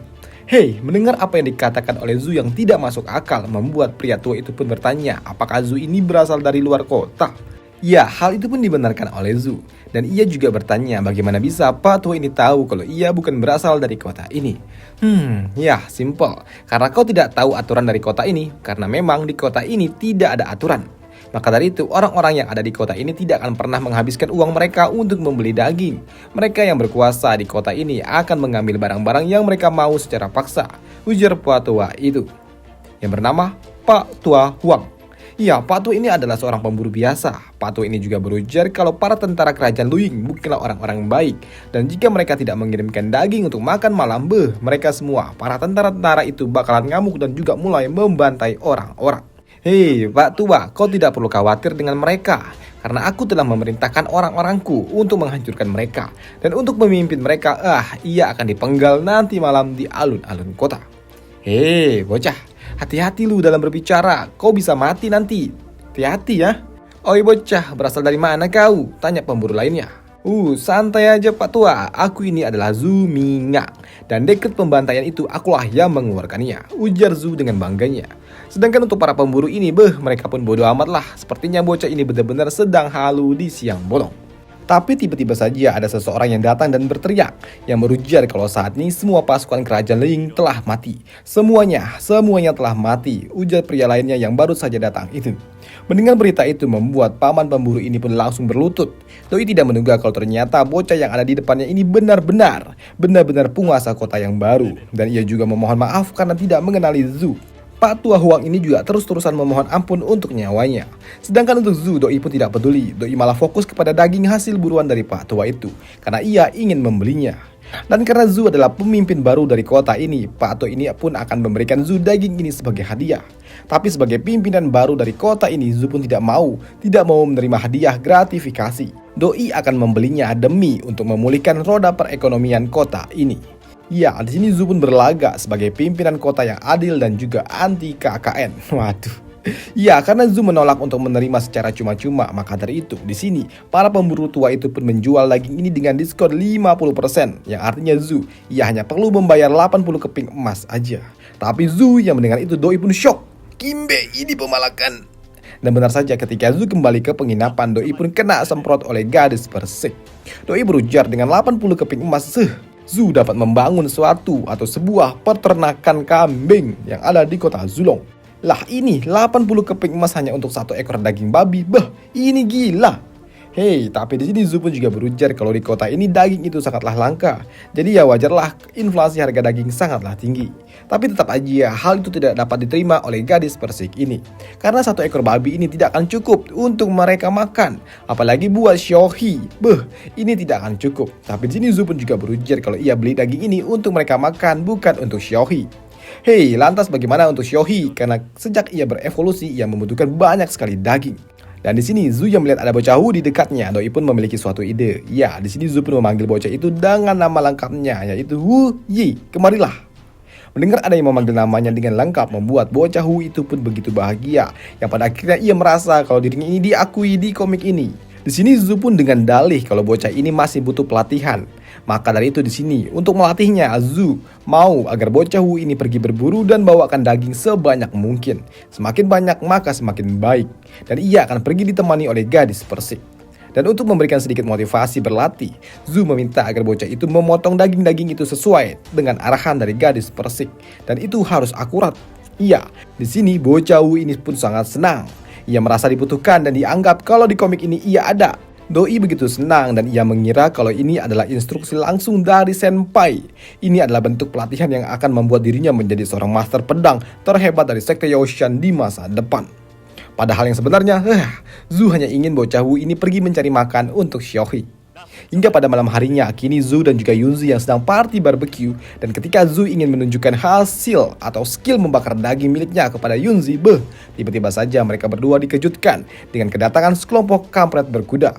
Mendengar apa yang dikatakan oleh Zhu yang tidak masuk akal membuat pria tua itu pun bertanya apakah Zhu ini berasal dari luar kota. Ya, hal itu pun dibenarkan oleh Zhu. Dan ia juga bertanya bagaimana bisa Pak tua ini tahu kalau ia bukan berasal dari kota ini. Simple. Karena kau tidak tahu aturan dari kota ini, karena memang di kota ini tidak ada aturan. Maka dari itu, orang-orang yang ada di kota ini tidak akan pernah menghabiskan uang mereka untuk membeli daging. Mereka yang berkuasa di kota ini akan mengambil barang-barang yang mereka mau secara paksa, ujar Pak Tua itu, yang bernama Pak Tua Huang. Ya, Pak Tua ini adalah seorang pemburu biasa. Pak Tua ini juga berujar kalau para tentara kerajaan Lu Ying bukanlah orang-orang baik. Dan jika mereka tidak mengirimkan daging untuk makan malam, mereka semua, para tentara-tentara itu bakalan ngamuk dan juga mulai membantai orang-orang. Pak Tua, kau tidak perlu khawatir dengan mereka, karena aku telah memerintahkan orang-orangku untuk menghancurkan mereka. Dan untuk memimpin mereka, ia akan dipenggal nanti malam di alun-alun kota. Bocah, hati-hati lu dalam berbicara, kau bisa mati nanti. Hati-hati ya. Oi bocah, berasal dari mana kau? Tanya pemburu lainnya. Santai aja Pak Tua, aku ini adalah Zhu Mingang. Dan dekret pembantaian itu akulah yang mengeluarkannya, ujar Zhu dengan bangganya. Sedangkan untuk para pemburu ini, mereka pun bodoh amat lah. Sepertinya bocah ini benar-benar sedang halu di siang bolong. Tapi tiba-tiba saja ada seseorang yang datang dan berteriak, yang berujar kalau saat ini semua pasukan kerajaan Lu Ying telah mati. Semuanya telah mati, ujar pria lainnya yang baru saja datang itu. Mendengar berita itu membuat paman pemburu ini pun langsung berlutut. Doi tidak menduga kalau ternyata bocah yang ada di depannya ini benar-benar penguasa kota yang baru. Dan ia juga memohon maaf karena tidak mengenali Zhu. Pak Tua Huang ini juga terus-terusan memohon ampun untuk nyawanya. Sedangkan untuk Zhu, Doi pun tidak peduli. Doi malah fokus kepada daging hasil buruan dari Pak Tua itu, karena ia ingin membelinya. Dan karena Zhu adalah pemimpin baru dari kota ini, Pak Tua ini pun akan memberikan Zhu daging ini sebagai hadiah. Tapi sebagai pimpinan baru dari kota ini, Zhu pun tidak mau menerima hadiah gratifikasi. Doi akan membelinya demi untuk memulihkan roda perekonomian kota ini. Ya, di sini Zhu pun berlagak sebagai pimpinan kota yang adil dan juga anti KKN. Waduh. Ya, karena Zhu menolak untuk menerima secara cuma-cuma, maka dari itu di sini para pemburu tua itu pun menjual daging ini dengan diskon 50%, yang artinya Zhu ia hanya perlu membayar 80 keping emas aja. Tapi Zhu yang mendengar itu, Doi pun shock. Kimbe, ini pemalakan. Dan benar saja ketika Zhu kembali ke penginapan, Doi pun kena semprot oleh gadis Persik. Doi berujar dengan 80 keping emas, Zhu dapat membangun sebuah peternakan kambing yang ada di kota Zulong. Lah ini 80 keping emas hanya untuk 1 ekor daging babi. Ini gila. Tapi di sini Zhu pun juga berujar kalau di kota ini daging itu sangatlah langka. Jadi ya wajarlah inflasi harga daging sangatlah tinggi. Tapi tetap aja hal itu tidak dapat diterima oleh gadis Persik ini. Karena 1 ekor babi ini tidak akan cukup untuk mereka makan. Apalagi buat Xiaohi. Ini tidak akan cukup. Tapi di sini Zhu pun juga berujar kalau ia beli daging ini untuk mereka makan, bukan untuk Xiaohi. Lantas bagaimana untuk Xiaohi? Karena sejak ia berevolusi, ia membutuhkan banyak sekali daging. Dan di sini Zhu yang melihat ada bocah Hu di dekatnya, Doi pun memiliki suatu ide. Ya, di sini Zhu pun memanggil bocah itu dengan nama lengkapnya, yaitu Wu Yi. Kemarilah. Mendengar ada yang memanggil namanya dengan lengkap membuat bocah Hu itu pun begitu bahagia, yang pada akhirnya ia merasa kalau dirinya ini diakui di komik ini. Di sini Zhu pun dengan dalih kalau bocah ini masih butuh pelatihan. Maka dari itu di sini untuk melatihnya, Zhu mau agar bocah Hu ini pergi berburu dan bawakan daging sebanyak mungkin. Semakin banyak maka semakin baik. Dan ia akan pergi ditemani oleh gadis Persik. Dan untuk memberikan sedikit motivasi berlatih, Zhu meminta agar bocah itu memotong daging-daging itu sesuai dengan arahan dari gadis Persik. Dan itu harus akurat. Iya, di sini bocah Hu ini pun sangat senang. Ia merasa dibutuhkan dan dianggap kalau di komik ini ia ada. Doi begitu senang dan ia mengira kalau ini adalah instruksi langsung dari senpai. Ini adalah bentuk pelatihan yang akan membuat dirinya menjadi seorang master pedang terhebat dari sekte Yaoshan di masa depan. Padahal yang sebenarnya, Zu hanya ingin bocah Wu ini pergi mencari makan untuk Xiaohi. Hingga pada malam harinya, kini Zu dan juga Yunzi yang sedang party barbecue, dan ketika Zu ingin menunjukkan hasil atau skill membakar daging miliknya kepada Yunzi, tiba-tiba saja mereka berdua dikejutkan dengan kedatangan sekelompok kampret berkuda.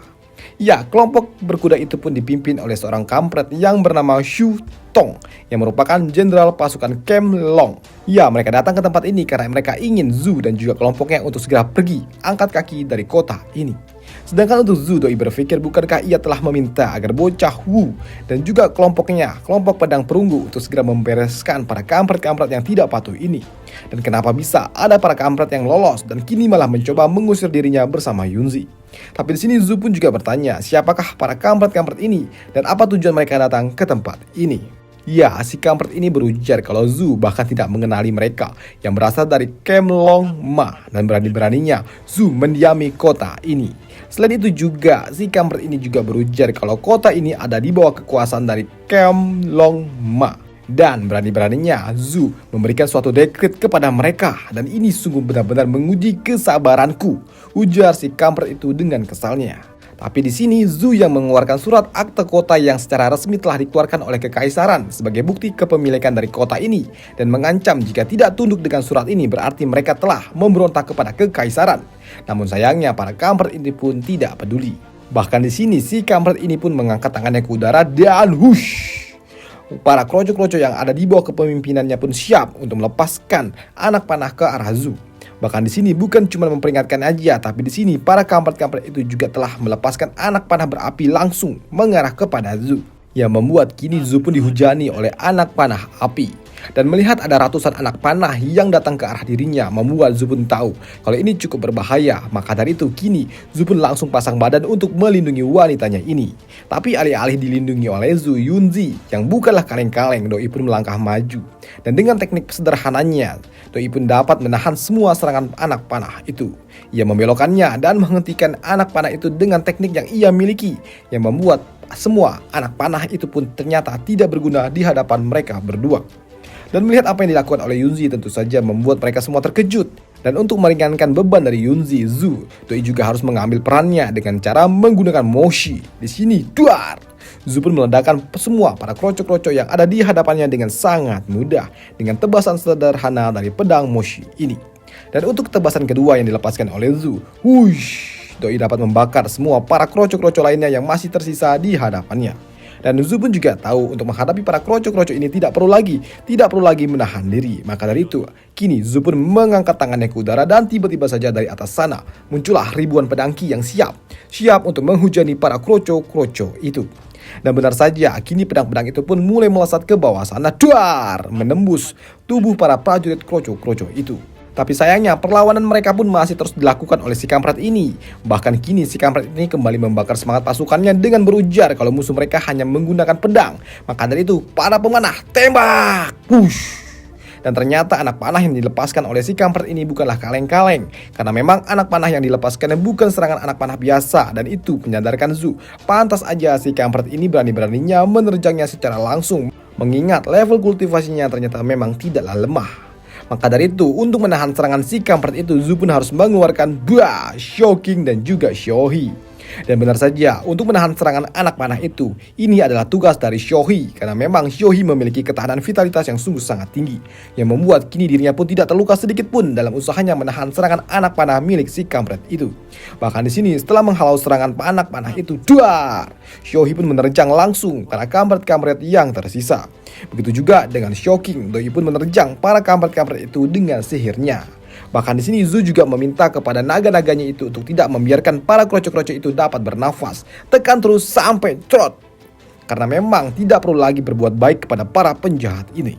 Ya, kelompok berkuda itu pun dipimpin oleh seorang kampret yang bernama Shu Tong yang merupakan jenderal pasukan Kem Long. Ya, mereka datang ke tempat ini karena mereka ingin Zu dan juga kelompoknya untuk segera pergi angkat kaki dari kota ini. Sedangkan untuk Zu, Doi berpikir bukankah ia telah meminta agar bocah Wu dan juga kelompoknya, kelompok pedang perunggu untuk segera membereskan para kampret-kampret yang tidak patuh ini. Dan kenapa bisa ada para kampret yang lolos dan kini malah mencoba mengusir dirinya bersama Yunzi. Tapi di sini Zu pun juga bertanya siapakah para kampret-kampret ini dan apa tujuan mereka datang ke tempat ini. Ya, si kampret ini berujar kalau Zu bahkan tidak mengenali mereka yang berasal dari Kem Long Ma dan berani-beraninya Zu mendiami kota ini. Selain itu juga, si kampret ini juga berujar kalau kota ini ada di bawah kekuasaan dari Kem Long Ma. Dan berani-beraninya Zu memberikan suatu dekret kepada mereka. Dan ini sungguh benar-benar menguji kesabaranku, ujar si kampret itu dengan kesalnya. Tapi di sini Zu yang mengeluarkan surat akte kota yang secara resmi telah dikeluarkan oleh kekaisaran sebagai bukti kepemilikan dari kota ini dan mengancam jika tidak tunduk dengan surat ini berarti mereka telah memberontak kepada kekaisaran. Namun sayangnya para kampret ini pun tidak peduli. Bahkan di sini si kampret ini pun mengangkat tangannya ke udara dan hush. Para kroco-kroco yang ada di bawah kepemimpinannya pun siap untuk melepaskan anak panah ke arah Zu. Bahkan di sini bukan cuma memperingatkan aja, tapi di sini para kampret-kampret itu juga telah melepaskan anak panah berapi langsung mengarah kepada Zu. Yang membuat kini Zu pun dihujani oleh anak panah api. Dan melihat ada ratusan anak panah yang datang ke arah dirinya membuat Zu pun tahu kalau ini cukup berbahaya. Maka dari itu kini Zu pun langsung pasang badan untuk melindungi wanitanya ini. Tapi alih-alih dilindungi oleh Zu, Yunzi yang bukanlah kaleng-kaleng, Doi pun melangkah maju. Dan dengan teknik sederhananya, Doi pun dapat menahan semua serangan anak panah itu. Ia membelokkannya dan menghentikan anak panah itu dengan teknik yang ia miliki, yang membuat semua anak panah itu pun ternyata tidak berguna di hadapan mereka berdua. Dan melihat apa yang dilakukan oleh Yunzi tentu saja membuat mereka semua terkejut. Dan untuk meringankan beban dari Yunzi, Zu, Doi juga harus mengambil perannya dengan cara menggunakan Moshi. Di sini, duar! Zu pun meledakkan semua para kroco-kroco yang ada di hadapannya dengan sangat mudah dengan tebasan sederhana dari pedang Moshi ini. Dan untuk tebasan kedua yang dilepaskan oleh Zu, wush, Doi dapat membakar semua para kroco-kroco lainnya yang masih tersisa di hadapannya. Dan Zu pun juga tahu untuk menghadapi para kroco-kroco ini tidak perlu lagi menahan diri. Maka dari itu, kini Zu pun mengangkat tangannya ke udara dan tiba-tiba saja dari atas sana muncullah ribuan pedang Qi yang siap untuk menghujani para kroco-kroco itu. Dan benar saja, kini pedang-pedang itu pun mulai melesat ke bawah sana, duar, menembus tubuh para prajurit kroco-kroco itu. Tapi sayangnya perlawanan mereka pun masih terus dilakukan oleh si kampret ini. Bahkan kini si kampret ini kembali membakar semangat pasukannya dengan berujar kalau musuh mereka hanya menggunakan pedang. Maka dari itu para pemanah tembak, push. Dan ternyata anak panah yang dilepaskan oleh si kampret ini bukanlah kaleng-kaleng. Karena memang anak panah yang dilepaskan bukan serangan anak panah biasa. Dan itu menyadarkan Zu, pantas aja si kampret ini berani-beraninya menerjangnya secara langsung. Mengingat level kultivasinya ternyata memang tidaklah lemah. Maka dari itu, untuk menahan serangan si kampret itu, Zu pun harus mengeluarkan Shocking dan juga Xiaohi. Dan benar saja, untuk menahan serangan anak panah itu, ini adalah tugas dari Xiaohi. Karena memang Xiaohi memiliki ketahanan vitalitas yang sungguh sangat tinggi, yang membuat kini dirinya pun tidak terluka sedikit pun dalam usahanya menahan serangan anak panah milik si kampret itu. Bahkan di sini, setelah menghalau serangan anak panah itu, duar, Xiaohi pun menerjang langsung para kampret-kampret yang tersisa. Begitu juga dengan Shocking, Doi pun menerjang para kampret-kampret itu dengan sihirnya. Bahkan di sini Zu juga meminta kepada naga-naganya itu untuk tidak membiarkan para kroco-kroco itu dapat bernafas. Tekan terus sampai cerot. Karena memang tidak perlu lagi berbuat baik kepada para penjahat ini.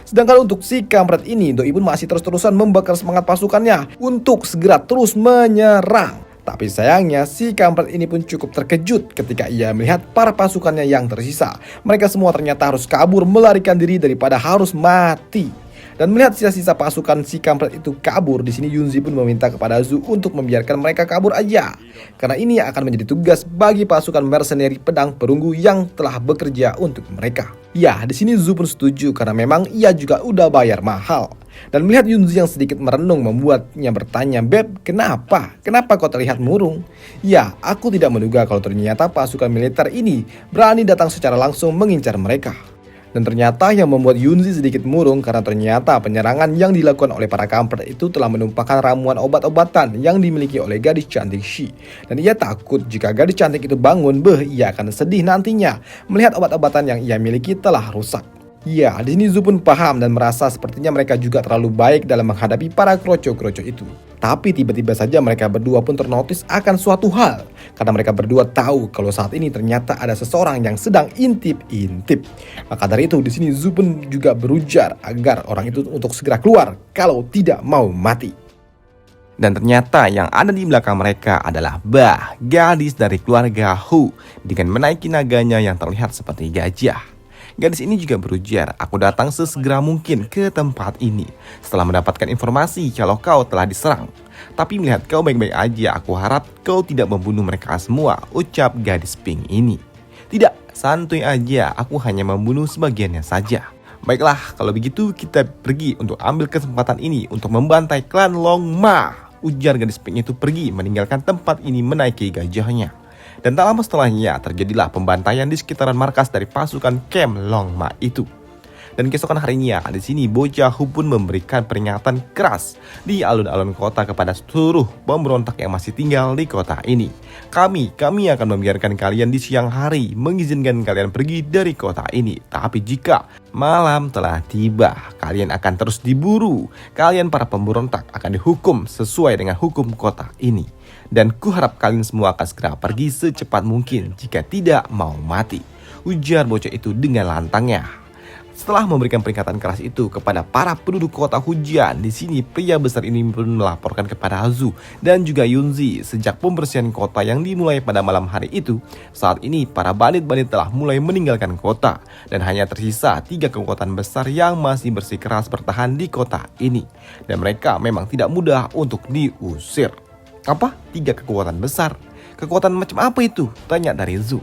Sedangkan untuk si kampret ini, Doi pun masih terus-terusan membakar semangat pasukannya untuk segera terus menyerang. Tapi sayangnya si kampret ini pun cukup terkejut ketika ia melihat para pasukannya yang tersisa. Mereka semua ternyata harus kabur melarikan diri daripada harus mati. Dan melihat sisa-sisa pasukan si kampret itu kabur, di sini Yunzi pun meminta kepada Zhu untuk membiarkan mereka kabur aja. Karena ini akan menjadi tugas bagi pasukan mercenary pedang perunggu yang telah bekerja untuk mereka. Ya, di sini Zhu pun setuju karena memang ia juga udah bayar mahal. Dan melihat Yunzi yang sedikit merenung membuatnya bertanya, "Beb, kenapa? Kenapa kau terlihat murung?" Ya, aku tidak menduga kalau ternyata pasukan militer ini berani datang secara langsung mengincar mereka. Dan ternyata yang membuat Yunzi sedikit murung karena ternyata penyerangan yang dilakukan oleh para kampret itu telah menumpahkan ramuan obat-obatan yang dimiliki oleh gadis cantik Shi. Dan ia takut jika gadis cantik itu bangun, ia akan sedih nantinya melihat obat-obatan yang ia miliki telah rusak. Ya, di sini Zhu pun paham dan merasa sepertinya mereka juga terlalu baik dalam menghadapi para kroco-kroco itu. Tapi tiba-tiba saja mereka berdua pun ternotis akan suatu hal. Karena mereka berdua tahu kalau saat ini ternyata ada seseorang yang sedang intip-intip. Maka dari itu di sini Zhu pun juga berujar agar orang itu untuk segera keluar kalau tidak mau mati. Dan ternyata yang ada di belakang mereka adalah Bah, gadis dari keluarga Hu, dengan menaiki naganya yang terlihat seperti gajah. Gadis ini juga berujar, "Aku datang sesegera mungkin ke tempat ini setelah mendapatkan informasi kalau kau telah diserang. Tapi melihat kau baik-baik aja, aku harap kau tidak membunuh mereka semua," ucap gadis pink ini. "Tidak, santuy aja, aku hanya membunuh sebagiannya saja." "Baiklah, kalau begitu kita pergi untuk ambil kesempatan ini untuk membantai klan Long Ma," ujar gadis pink itu pergi meninggalkan tempat ini menaiki gajahnya. Dan tak lama setelahnya terjadilah pembantaian di sekitaran markas dari pasukan Camp Long Ma itu. Dan keesokan harinya di sini bocah Hu pun memberikan peringatan keras di alun-alun kota kepada seluruh pemberontak yang masih tinggal di kota ini. Kami akan membiarkan kalian di siang hari, mengizinkan kalian pergi dari kota ini. Tapi jika malam telah tiba, kalian akan terus diburu. Kalian para pemberontak akan dihukum sesuai dengan hukum kota ini. Dan kuharap kalian semua akan segera pergi secepat mungkin jika tidak mau mati, ujar bocah itu dengan lantangnya. Setelah memberikan peringatan keras itu kepada para penduduk kota hujan, di sini pria besar ini pun melaporkan kepada Zhu dan juga Yunzi sejak pembersihan kota yang dimulai pada malam hari itu. Saat ini para bandit-bandit telah mulai meninggalkan kota dan hanya tersisa 3 kekuatan besar yang masih bersikeras bertahan di kota ini. Dan mereka memang tidak mudah untuk diusir. "Apa? 3 kekuatan besar? Kekuatan macam apa itu?" tanya dari Zhu.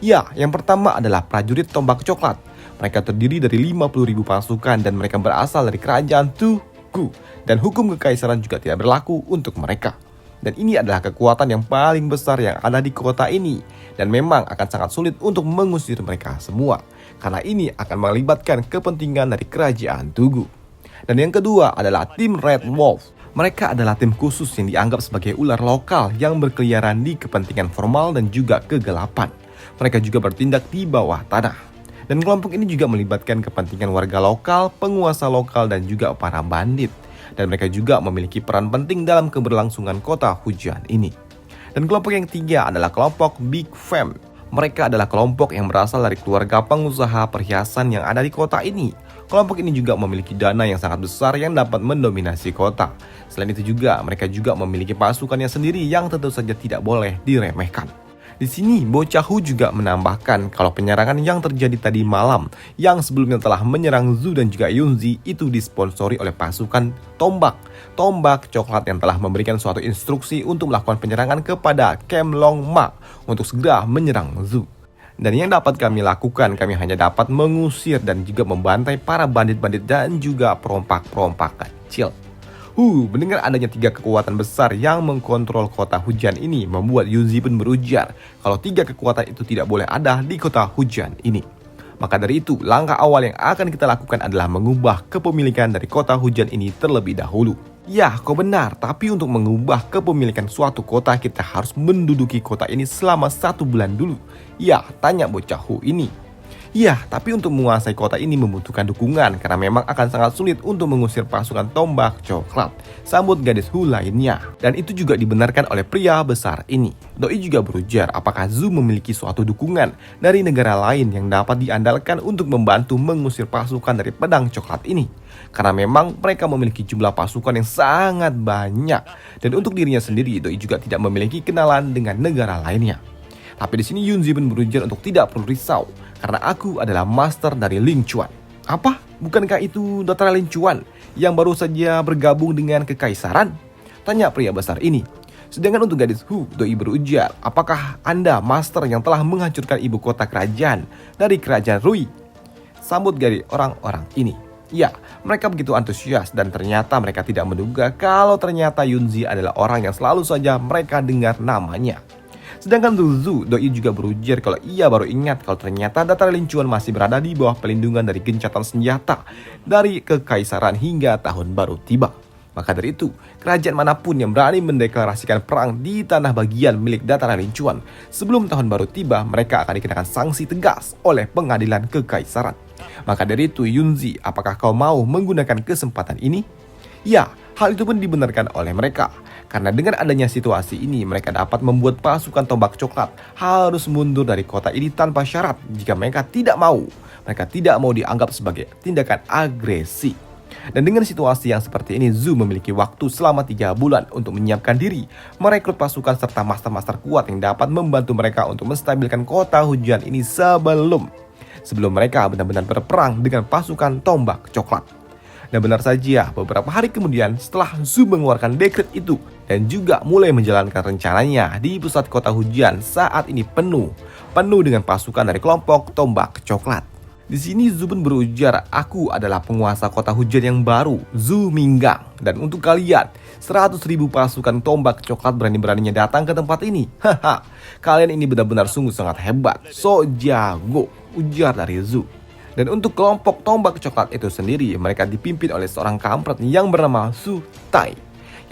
"Ya, yang pertama adalah prajurit tombak coklat. Mereka terdiri dari 50.000 pasukan dan mereka berasal dari kerajaan Tugu. Dan hukum kekaisaran juga tidak berlaku untuk mereka. Dan ini adalah kekuatan yang paling besar yang ada di kota ini. Dan memang akan sangat sulit untuk mengusir mereka semua. Karena ini akan melibatkan kepentingan dari kerajaan Tugu. Dan yang kedua adalah tim Red Wolf. Mereka adalah tim khusus yang dianggap sebagai ular lokal yang berkeliaran di kepentingan formal dan juga kegelapan. Mereka juga bertindak di bawah tanah. Dan kelompok ini juga melibatkan kepentingan warga lokal, penguasa lokal, dan juga para bandit. Dan mereka juga memiliki peran penting dalam keberlangsungan kota hujan ini. Dan kelompok yang ketiga adalah kelompok Big Fam. Mereka adalah kelompok yang berasal dari keluarga pengusaha perhiasan yang ada di kota ini. Kelompok ini juga memiliki dana yang sangat besar yang dapat mendominasi kota. Selain itu juga, mereka juga memiliki pasukannya sendiri yang tentu saja tidak boleh diremehkan. Di sini, bocah Hu juga menambahkan kalau penyerangan yang terjadi tadi malam, yang sebelumnya telah menyerang Zhu dan juga Yunzi, itu disponsori oleh pasukan tombak coklat yang telah memberikan suatu instruksi untuk melakukan penyerangan kepada Camp Long Ma untuk segera menyerang Zhu. Dan yang dapat kami lakukan, kami hanya dapat mengusir dan juga membantai para bandit-bandit dan juga perompak-perompak kecil. Mendengar adanya 3 kekuatan besar yang mengkontrol kota hujan ini membuat Yunzi pun berujar kalau 3 kekuatan itu tidak boleh ada di kota hujan ini. Maka dari itu, langkah awal yang akan kita lakukan adalah mengubah kepemilikan dari kota hujan ini terlebih dahulu. Ya, kau benar, tapi untuk mengubah kepemilikan suatu kota kita harus menduduki kota ini selama 1 bulan dulu. Ya, tanya bocah Hu ini. Ya, tapi untuk menguasai kota ini membutuhkan dukungan karena memang akan sangat sulit untuk mengusir pasukan tombak coklat, sambut gadis Hu lainnya. Dan itu juga dibenarkan oleh pria besar ini. Doi juga berujar apakah Zhu memiliki suatu dukungan dari negara lain yang dapat diandalkan untuk membantu mengusir pasukan dari pedang coklat ini. Karena memang mereka memiliki jumlah pasukan yang sangat banyak. Dan untuk dirinya sendiri, Doi juga tidak memiliki kenalan dengan negara lainnya. Tapi di sini Yunzi pun berujar untuk tidak perlu risau, karena aku adalah master dari Ling Chuan. Apa? Bukankah itu Dr. Lin Chuan yang baru saja bergabung dengan kekaisaran? Tanya pria besar ini. Sedangkan untuk gadis Hu, Doi berujar, apakah Anda master yang telah menghancurkan ibu kota kerajaan dari kerajaan Rui? Sambut dari orang-orang ini. Ya, mereka begitu antusias dan ternyata mereka tidak menduga kalau ternyata Yunzi adalah orang yang selalu saja mereka dengar namanya. Sedangkan Zhu, Doi juga berujar kalau ia baru ingat kalau ternyata Dr. Lin Chuan masih berada di bawah pelindungan dari gencatan senjata dari kekaisaran hingga tahun baru tiba. Maka dari itu, kerajaan manapun yang berani mendeklarasikan perang di tanah bagian milik Dr. Lin Chuan sebelum tahun baru tiba, mereka akan dikenakan sanksi tegas oleh pengadilan kekaisaran. Maka dari itu, Yunzi, apakah kau mau menggunakan kesempatan ini? Ya, hal itu pun dibenarkan oleh mereka. Karena dengan adanya situasi ini, mereka dapat membuat pasukan tombak coklat harus mundur dari kota ini tanpa syarat jika mereka tidak mau. Mereka tidak mau dianggap sebagai tindakan agresi. Dan dengan situasi yang seperti ini, Zhu memiliki waktu selama 3 bulan untuk menyiapkan diri, merekrut pasukan serta master-master kuat yang dapat membantu mereka untuk menstabilkan kota hujan ini sebelum mereka benar-benar berperang dengan pasukan tombak coklat. Dan benar saja, beberapa hari kemudian setelah Zhu mengeluarkan dekret itu dan juga mulai menjalankan rencananya di pusat kota hujan saat ini penuh dengan pasukan dari kelompok tombak coklat. Di sini Zhu pun berujar, aku adalah penguasa kota hujan yang baru, Zhu Minggang. Dan untuk kalian, 100.000 pasukan tombak coklat berani-beraninya datang ke tempat ini. Haha, kalian ini benar-benar sungguh sangat hebat, so jago, ujar dari Zhu. Dan untuk kelompok tombak coklat itu sendiri, mereka dipimpin oleh seorang kampret yang bernama Su Tai,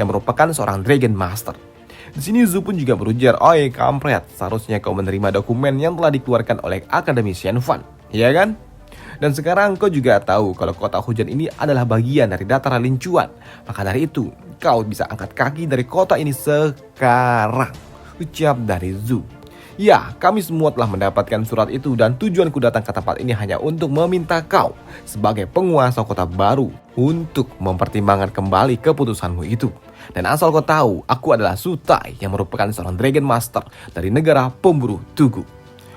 yang merupakan seorang Dragon Master. Di sini Zhu pun juga berujar, oi kampret, seharusnya kau menerima dokumen yang telah dikeluarkan oleh Akademi Xianfan, ya kan? Dan sekarang kau juga tahu kalau kota hujan ini adalah bagian dari Dataran Lin Chuan. Maka dari itu, kau bisa angkat kaki dari kota ini sekarang, ucap dari Zhu. Ya, kami semua telah mendapatkan surat itu dan tujuanku datang ke tempat ini hanya untuk meminta kau sebagai penguasa kota baru untuk mempertimbangkan kembali keputusanmu itu. Dan asal kau tahu, aku adalah Su Tai yang merupakan seorang Dragon Master dari negara pemburu Tugu.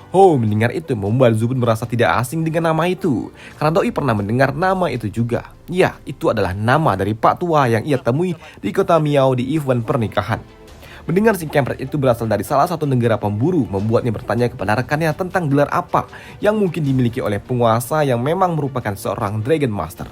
Oh, mendengar itu membuat Zhu pun merasa tidak asing dengan nama itu. Karena Doi pernah mendengar nama itu juga. Ya, itu adalah nama dari Pak Tua yang ia temui di kota Miao di event pernikahan. Mendengar si kampret itu berasal dari salah satu negara pemburu membuatnya bertanya kepada rekannya tentang gelar apa yang mungkin dimiliki oleh penguasa yang memang merupakan seorang Dragon Master.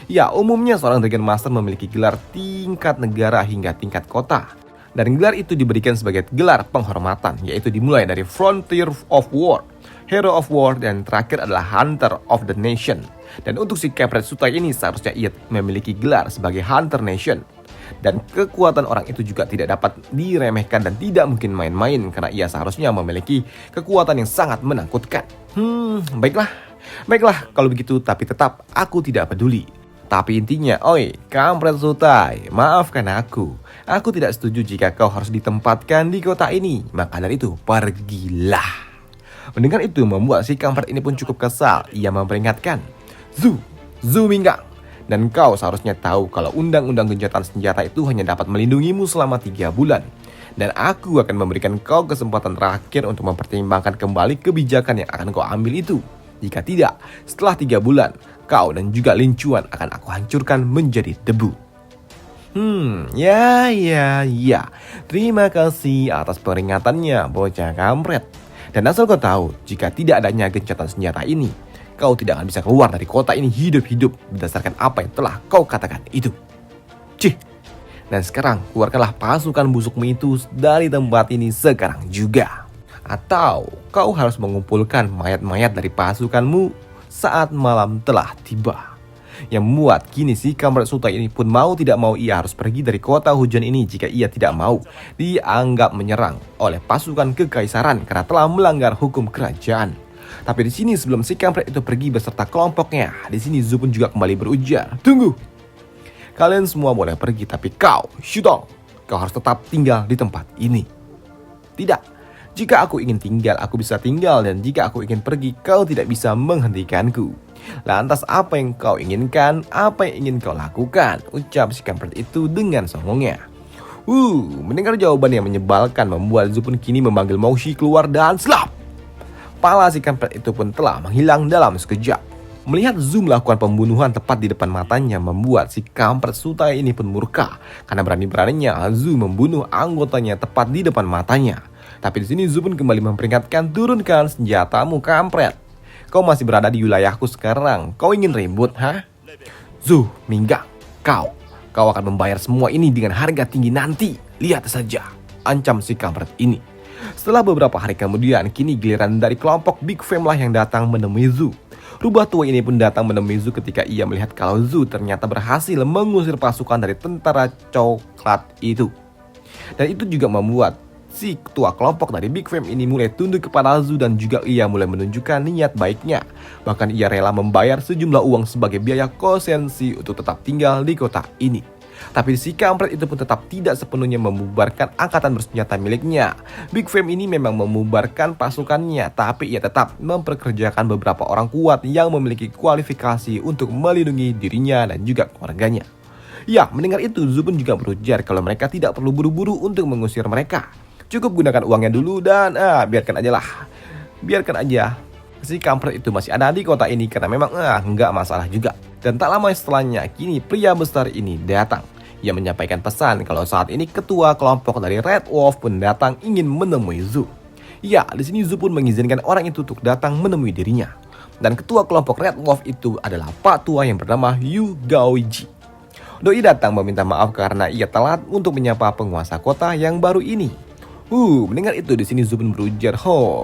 Ya, umumnya seorang Dragon Master memiliki gelar tingkat negara hingga tingkat kota. Dan gelar itu diberikan sebagai gelar penghormatan, yaitu dimulai dari Frontier of War, Hero of War, dan terakhir adalah Hunter of the Nation. Dan untuk si kampret Su Tai ini seharusnya ia memiliki gelar sebagai Hunter Nation. Dan kekuatan orang itu juga tidak dapat diremehkan dan tidak mungkin main-main karena ia seharusnya memiliki kekuatan yang sangat menakutkan. Baiklah kalau begitu, tapi tetap aku tidak peduli. Tapi intinya, oi kampret Su Tai, maafkan aku. Aku tidak setuju jika kau harus ditempatkan di kota ini. Maka dari itu, pergilah. Mendengar itu membuat si kampret ini pun cukup kesal. Ia memperingatkan, Zhu Minggang. Dan kau seharusnya tahu kalau undang-undang gencatan senjata itu hanya dapat melindungimu selama 3 bulan. Dan aku akan memberikan kau kesempatan terakhir untuk mempertimbangkan kembali kebijakan yang akan kau ambil itu. Jika tidak, setelah 3 bulan, kau dan juga Lin Chuan akan aku hancurkan menjadi debu. Ya. Terima kasih atas peringatannya, bocah kampret. Dan asal kau tahu, jika tidak adanya gencatan senjata ini, kau tidak akan bisa keluar dari kota ini hidup-hidup berdasarkan apa yang telah kau katakan itu. Dan sekarang keluarkanlah pasukan busukmu itu dari tempat ini sekarang juga. Atau kau harus mengumpulkan mayat-mayat dari pasukanmu saat malam telah tiba. Yang membuat kini si kampret Su Tai ini pun mau tidak mau ia harus pergi dari kota hujan ini jika ia tidak mau dianggap menyerang oleh pasukan kekaisaran karena telah melanggar hukum kerajaan. Tapi di sini sebelum si kampret itu pergi beserta kelompoknya, di sini Zhu pun juga kembali berujar, tunggu. Kalian semua boleh pergi, tapi kau, Shudong, kau harus tetap tinggal di tempat ini. Tidak, jika aku ingin tinggal, aku bisa tinggal, dan jika aku ingin pergi, kau tidak bisa menghentikanku. Lantas apa yang kau inginkan? Apa yang ingin kau lakukan? Ucap si kampret itu dengan songongnya. Mendengar jawaban yang menyebalkan membuat Zhu pun kini memanggil Moushi keluar dan slap. Pala si kampret itu pun telah menghilang dalam sekejap. Melihat Zhu melakukan pembunuhan tepat di depan matanya membuat si kampret Sutai ini pun murka karena berani-beraninya Zhu membunuh anggotanya tepat di depan matanya. Tapi di sini Zhu pun kembali memperingatkan, turunkan senjatamu kampret. Kau masih berada di wilayahku sekarang. Kau ingin ribut, ha? Zhu, minggat. Kau akan membayar semua ini dengan harga tinggi nanti. Lihat saja, ancam si kampret ini. Setelah beberapa hari kemudian, kini giliran dari kelompok Big Fam lah yang datang menemui Zhu. Rubah tua ini pun datang menemui Zhu ketika ia melihat kalau Zhu ternyata berhasil mengusir pasukan dari tentara coklat itu. Dan itu juga membuat si ketua kelompok dari Big Fam ini mulai tunduk kepada Zhu dan juga ia mulai menunjukkan niat baiknya. Bahkan ia rela membayar sejumlah uang sebagai biaya kosensi untuk tetap tinggal di kota ini. Tapi si kampret itu pun tetap tidak sepenuhnya membubarkan angkatan bersenjata miliknya. Big Fam ini memang membubarkan pasukannya, tapi ia tetap memperkerjakan beberapa orang kuat yang memiliki kualifikasi untuk melindungi dirinya dan juga keluarganya. Ya, mendengar itu Zhu pun juga berujar kalau mereka tidak perlu buru-buru untuk mengusir mereka. Cukup gunakan uangnya dulu dan biarkan aja si kampret itu masih ada di kota ini karena memang nggak masalah juga. Dan tak lama setelahnya, kini pria besar ini datang. Ia menyampaikan pesan kalau saat ini ketua kelompok dari Red Wolf pun datang ingin menemui Zhu. Ya, di sini Zhu pun mengizinkan orang itu untuk datang menemui dirinya. Dan ketua kelompok Red Wolf itu adalah Pak Tua yang bernama Yu Gaoji. Doi datang meminta maaf karena ia telat untuk menyapa penguasa kota yang baru ini. Mendengar itu di sini Zhu pun berujar,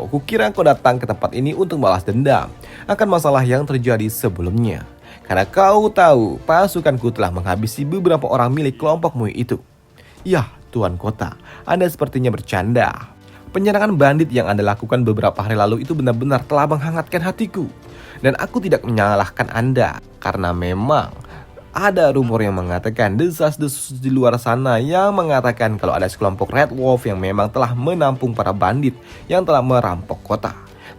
kukira kau datang ke tempat ini untuk balas dendam akan masalah yang terjadi sebelumnya. Karena kau tahu pasukanku telah menghabisi beberapa orang milik kelompokmu itu. Yah, Tuan Kota, Anda sepertinya bercanda. Penyerangan bandit yang Anda lakukan beberapa hari lalu itu benar-benar telah menghangatkan hatiku. Dan aku tidak menyalahkan Anda, karena memang ada rumor yang mengatakan desas-desus di luar sana yang mengatakan kalau ada sekelompok Red Wolf yang memang telah menampung para bandit yang telah merampok kota.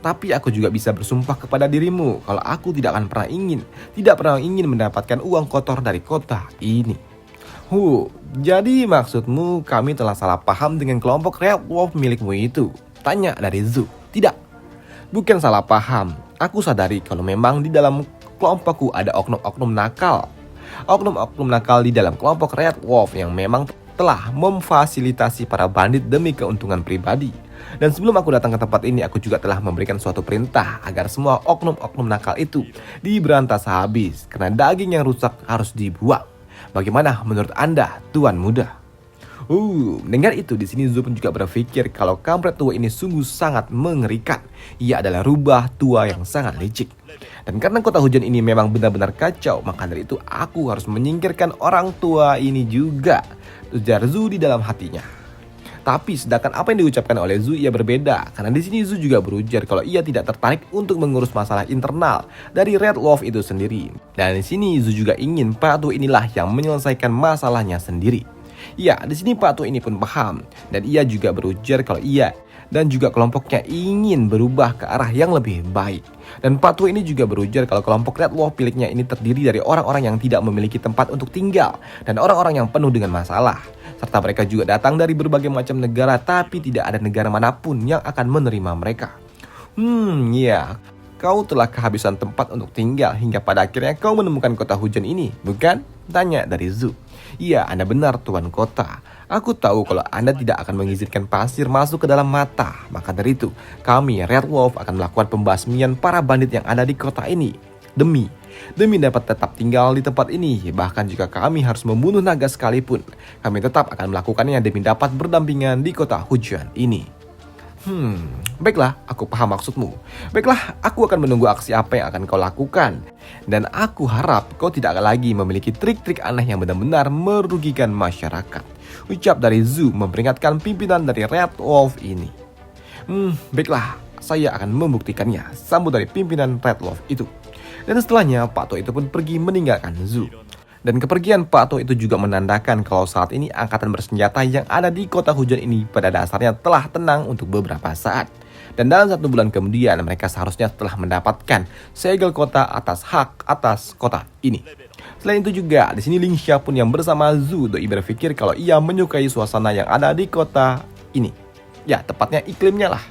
Tapi aku juga bisa bersumpah kepada dirimu kalau aku tidak pernah ingin mendapatkan uang kotor dari kota ini. Jadi maksudmu kami telah salah paham dengan kelompok Red Wolf milikmu itu? Tanya dari Zhu. Tidak, bukan salah paham. Aku sadari kalau memang di dalam kelompokku ada oknum-oknum nakal. Oknum-oknum nakal di dalam kelompok Red Wolf yang memang telah memfasilitasi para bandit demi keuntungan pribadi. Dan sebelum aku datang ke tempat ini, aku juga telah memberikan suatu perintah agar semua oknum-oknum nakal itu diberantas habis karena daging yang rusak harus dibuang. Bagaimana menurut Anda, Tuan Muda? Mendengar itu di sini Zhu pun juga berpikir kalau kampret tua ini sungguh sangat mengerikan. Ia adalah rubah tua yang sangat licik. Dan karena kota hujan ini memang benar-benar kacau, maka dari itu aku harus menyingkirkan orang tua ini juga, ujar Zhu di dalam hatinya. Tapi sedangkan apa yang diucapkan oleh Zhu ia berbeda, karena di sini Zhu juga berujar kalau ia tidak tertarik untuk mengurus masalah internal dari Red Wolf itu sendiri. Dan di sini Zhu juga ingin Pak Tua inilah yang menyelesaikan masalahnya sendiri. Ya, di sini Pak Tua ini pun paham dan ia juga berujar kalau ia dan juga kelompoknya ingin berubah ke arah yang lebih baik. Dan Pak Tua ini juga berujar kalau kelompok Red Wolf miliknya ini terdiri dari orang-orang yang tidak memiliki tempat untuk tinggal dan orang-orang yang penuh dengan masalah. Serta mereka juga datang dari berbagai macam negara, tapi tidak ada negara manapun yang akan menerima mereka. Kau telah kehabisan tempat untuk tinggal hingga pada akhirnya kau menemukan kota hujan ini, bukan? Tanya dari Zhu. Iya, Anda benar, Tuan Kota. Aku tahu kalau Anda tidak akan mengizinkan pasir masuk ke dalam mata. Maka dari itu, kami Red Wolf akan melakukan pembasmian para bandit yang ada di kota ini. Demi dapat tetap tinggal di tempat ini. Bahkan jika kami harus membunuh naga sekalipun, kami tetap akan melakukannya demi dapat berdampingan di kota hujan ini. Baiklah, aku paham maksudmu. Baiklah, aku akan menunggu aksi apa yang akan kau lakukan. Dan aku harap kau tidak lagi memiliki trik-trik aneh yang benar-benar merugikan masyarakat. Ucap dari Zhu memperingatkan pimpinan dari Red Wolf ini. Baiklah, saya akan membuktikannya, sambut dari pimpinan Red Wolf itu. Dan setelahnya, Pak Tua itu pun pergi meninggalkan Zhu. Dan kepergian Pak Tua itu juga menandakan kalau saat ini angkatan bersenjata yang ada di kota hujan ini pada dasarnya telah tenang untuk beberapa saat. Dan dalam 1 bulan kemudian mereka seharusnya telah mendapatkan segel kota atas hak atas kota ini. Selain itu juga di sini Ling Xia pun yang bersama Zhu Doi berpikir kalau ia menyukai suasana yang ada di kota ini. Ya, tepatnya iklimnya lah.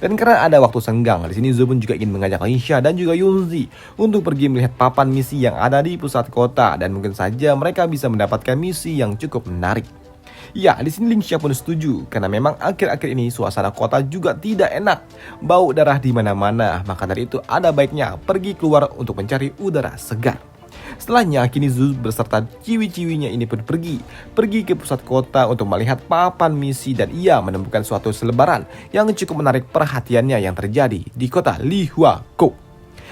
Dan karena ada waktu senggang, di sini Zhu pun juga ingin mengajak Lingsha dan juga Yunzi untuk pergi melihat papan misi yang ada di pusat kota, dan mungkin saja mereka bisa mendapatkan misi yang cukup menarik. Ya, di sini Lingsha pun setuju karena memang akhir-akhir ini suasana kota juga tidak enak, bau darah di mana-mana. Maka dari itu ada baiknya pergi keluar untuk mencari udara segar. Setelahnya, kini Zhu beserta ciwi-ciwinya ini pun pergi ke pusat kota untuk melihat papan misi, dan ia menemukan suatu selebaran yang cukup menarik perhatiannya yang terjadi di kota Lihuakou.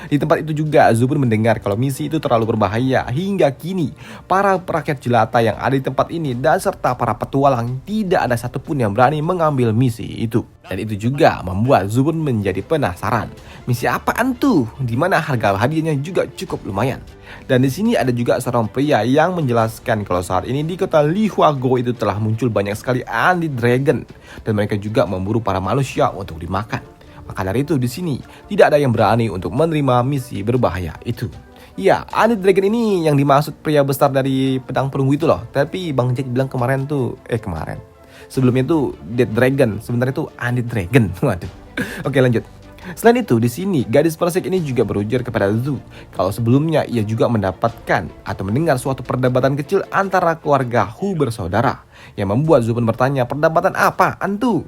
Di tempat itu juga Zhu pun mendengar kalau misi itu terlalu berbahaya. Hingga kini para perakyat jelata yang ada di tempat ini dan serta para petualang tidak ada satupun yang berani mengambil misi itu. Dan itu juga membuat Zhu pun menjadi penasaran. Misi apaan tuh? Dimana harga hadiahnya juga cukup lumayan. Dan di sini ada juga seorang pria yang menjelaskan kalau saat ini di kota Lihuakou itu telah muncul banyak sekali undead dragon, dan mereka juga memburu para manusia untuk dimakan. Maka dari itu di sini tidak ada yang berani untuk menerima misi berbahaya itu. Ya, undead dragon ini yang dimaksud pria besar dari pedang perunggu itu loh. Tapi Bang Jack bilang sebelumnya itu dead dragon, sebenarnya itu undead dragon. Waduh. Oke, lanjut. Selain itu, di sini gadis persik ini juga berujar kepada Zhu kalau sebelumnya ia juga mendapatkan atau mendengar suatu perdebatan kecil antara keluarga Hu bersaudara, yang membuat Zhu pun bertanya, perdebatan apa antu?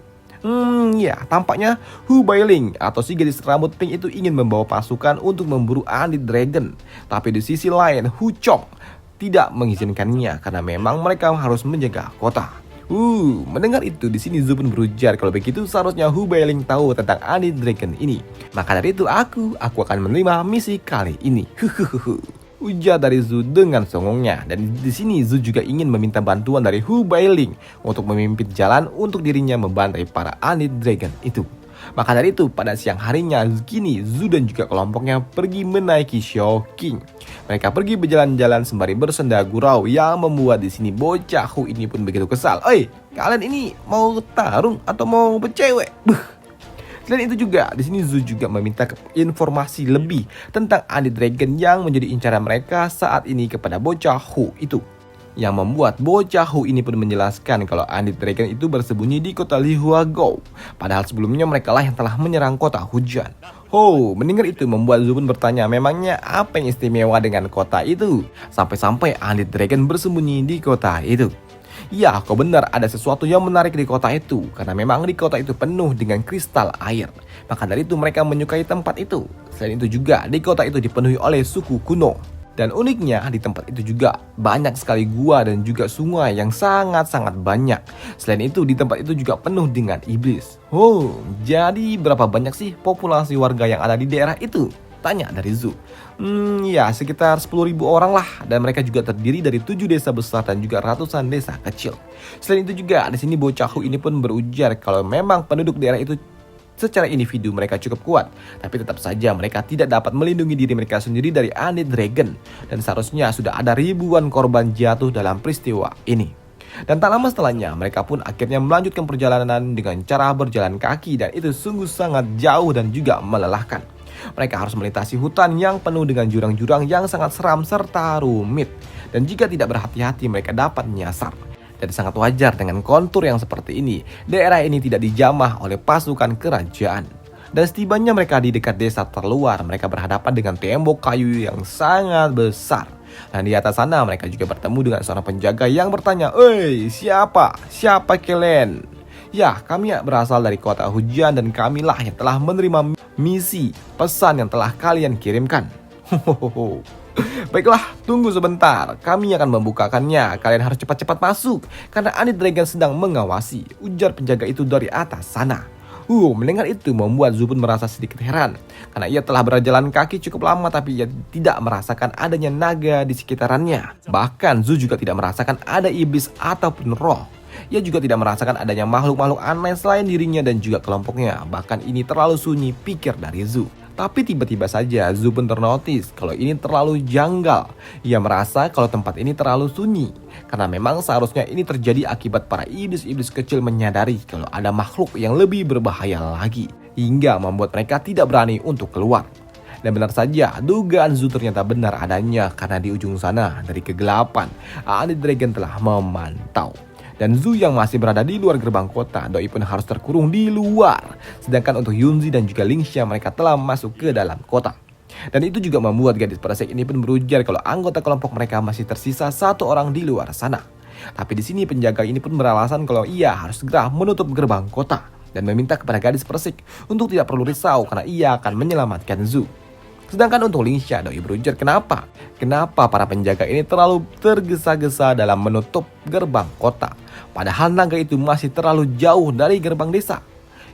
Ya, tampaknya Hu Bailing atau si gadis rambut pink itu ingin membawa pasukan untuk memburu undead dragon. Tapi di sisi lain, Hu Chong tidak mengizinkannya karena memang mereka harus menjaga kota. Mendengar itu, di sini Zhu pun berujar kalau begitu seharusnya Hu Bailing tahu tentang undead dragon ini. Maka dari itu aku akan menerima misi kali ini. Ujar dari Zhu dengan songongnya. Dan di sini Zhu juga ingin meminta bantuan dari Hu Bailing untuk memimpin jalan untuk dirinya membantai para undead dragon itu. Maka dari itu pada siang harinya kini Zhu dan juga kelompoknya pergi menaiki Shouking. Mereka pergi berjalan-jalan sembari bersenda gurau yang membuat di sini bocah Hu ini pun begitu kesal. Oi, kalian ini mau tarung atau mau bercewek? Selain itu juga di sini Zhu juga meminta informasi lebih tentang undead dragon yang menjadi incaran mereka saat ini kepada bocah Hu itu. Yang membuat bocah Hu ini pun menjelaskan kalau undead dragon itu bersembunyi di kota Lihuakou. Padahal sebelumnya mereka lah yang telah menyerang kota hujan. Mendengar itu membuat Zhu pun bertanya, memangnya apa yang istimewa dengan kota itu? Sampai-sampai undead dragon bersembunyi di kota itu. Ya, kau benar, ada sesuatu yang menarik di kota itu. Karena memang di kota itu penuh dengan kristal air. Maka dari itu mereka menyukai tempat itu. Selain itu juga di kota itu dipenuhi oleh suku kuno. Dan uniknya di tempat itu juga banyak sekali gua dan juga sungai yang sangat-sangat banyak. Selain itu di tempat itu juga penuh dengan iblis. Jadi berapa banyak sih populasi warga yang ada di daerah itu? Tanya dari Zhu. Ya sekitar 10.000 orang lah, dan mereka juga terdiri dari 7 desa besar dan juga ratusan desa kecil. Selain itu juga di sini bocah Hu ini pun berujar kalau memang penduduk daerah itu secara individu mereka cukup kuat, tapi tetap saja mereka tidak dapat melindungi diri mereka sendiri dari undead dragon, dan seharusnya sudah ada ribuan korban jatuh dalam peristiwa ini. Dan tak lama setelahnya mereka pun akhirnya melanjutkan perjalanan dengan cara berjalan kaki, dan itu sungguh sangat jauh dan juga melelahkan. Mereka harus melintasi hutan yang penuh dengan jurang-jurang yang sangat seram serta rumit, dan jika tidak berhati-hati mereka dapat menyasar. Dan sangat wajar dengan kontur yang seperti ini, daerah ini tidak dijamah oleh pasukan kerajaan. Dan setibanya mereka di dekat desa terluar, mereka berhadapan dengan tembok kayu yang sangat besar. Dan di atas sana mereka juga bertemu dengan seorang penjaga yang bertanya, siapa kalian? Ya, kami berasal dari kota hujan dan kamilah yang telah menerima misi pesan yang telah kalian kirimkan. Baiklah, tunggu sebentar, kami akan membukakannya. Kalian harus cepat-cepat masuk karena undead dragon sedang mengawasi, ujar penjaga itu dari atas sana. Mendengar itu membuat Zhu pun merasa sedikit heran karena ia telah berjalan kaki cukup lama tapi ia tidak merasakan adanya naga di sekitarannya. Bahkan Zhu juga tidak merasakan ada iblis ataupun roh. Ia juga tidak merasakan adanya makhluk-makhluk aneh selain dirinya dan juga kelompoknya. Bahkan ini terlalu sunyi, pikir dari Zhu. Tapi tiba-tiba saja Zhu pun ternotis kalau ini terlalu janggal. Ia merasa kalau tempat ini terlalu sunyi, karena memang seharusnya ini terjadi akibat para iblis-iblis kecil menyadari kalau ada makhluk yang lebih berbahaya lagi, hingga membuat mereka tidak berani untuk keluar. Dan benar saja, dugaan Zhu ternyata benar adanya, karena di ujung sana dari kegelapan undead dragon telah memantau. Dan Zhu yang masih berada di luar gerbang kota, Doi pun harus terkurung di luar. Sedangkan untuk Yunzi dan juga Lingxia, mereka telah masuk ke dalam kota. Dan itu juga membuat gadis persik ini pun berujar kalau anggota kelompok mereka masih tersisa satu orang di luar sana. Tapi di sini penjaga ini pun beralasan kalau ia harus segera menutup gerbang kota dan meminta kepada gadis persik untuk tidak perlu risau karena ia akan menyelamatkan Zhu. Sedangkan untuk Lingxia, Doi berujar kenapa para penjaga ini terlalu tergesa-gesa dalam menutup gerbang kota, padahal naga itu masih terlalu jauh dari gerbang desa.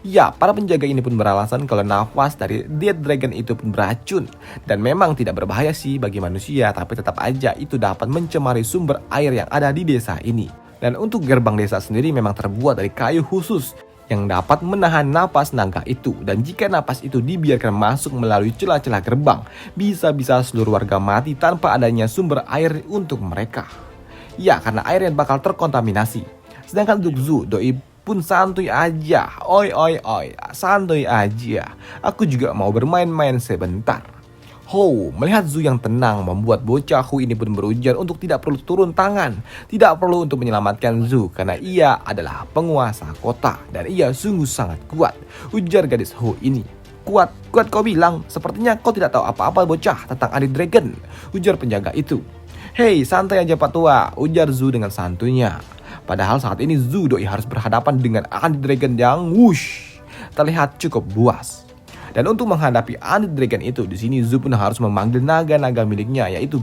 Ya, para penjaga ini pun beralasan kalau nafas dari Dead Dragon itu pun beracun dan memang tidak berbahaya sih bagi manusia, tapi tetap aja itu dapat mencemari sumber air yang ada di desa ini. Dan untuk gerbang desa sendiri memang terbuat dari kayu khusus yang dapat menahan napas naga itu, dan jika napas itu dibiarkan masuk melalui celah-celah gerbang, bisa-bisa seluruh warga mati tanpa adanya sumber air untuk mereka. Ya, karena airnya bakal terkontaminasi. Sedangkan untuk Zhu, Doi pun santuy aja. Oi, santuy aja. Aku juga mau bermain-main sebentar. Melihat Zhu yang tenang membuat bocah Hu ini pun berujar untuk tidak perlu turun tangan, tidak perlu untuk menyelamatkan Zhu karena ia adalah penguasa kota dan ia sungguh sangat kuat. Ujar gadis Hu ini. Kuat kau bilang, sepertinya kau tidak tahu apa-apa bocah tentang Undead Dragon, ujar penjaga itu. Hei, santai aja Pak Tua, ujar Zhu dengan santunya. Padahal saat ini Zhu Doi harus berhadapan dengan Undead Dragon yang terlihat cukup buas. Dan untuk menghadapi Undead Dragon itu, di sini Zhu pun harus memanggil naga-naga miliknya, yaitu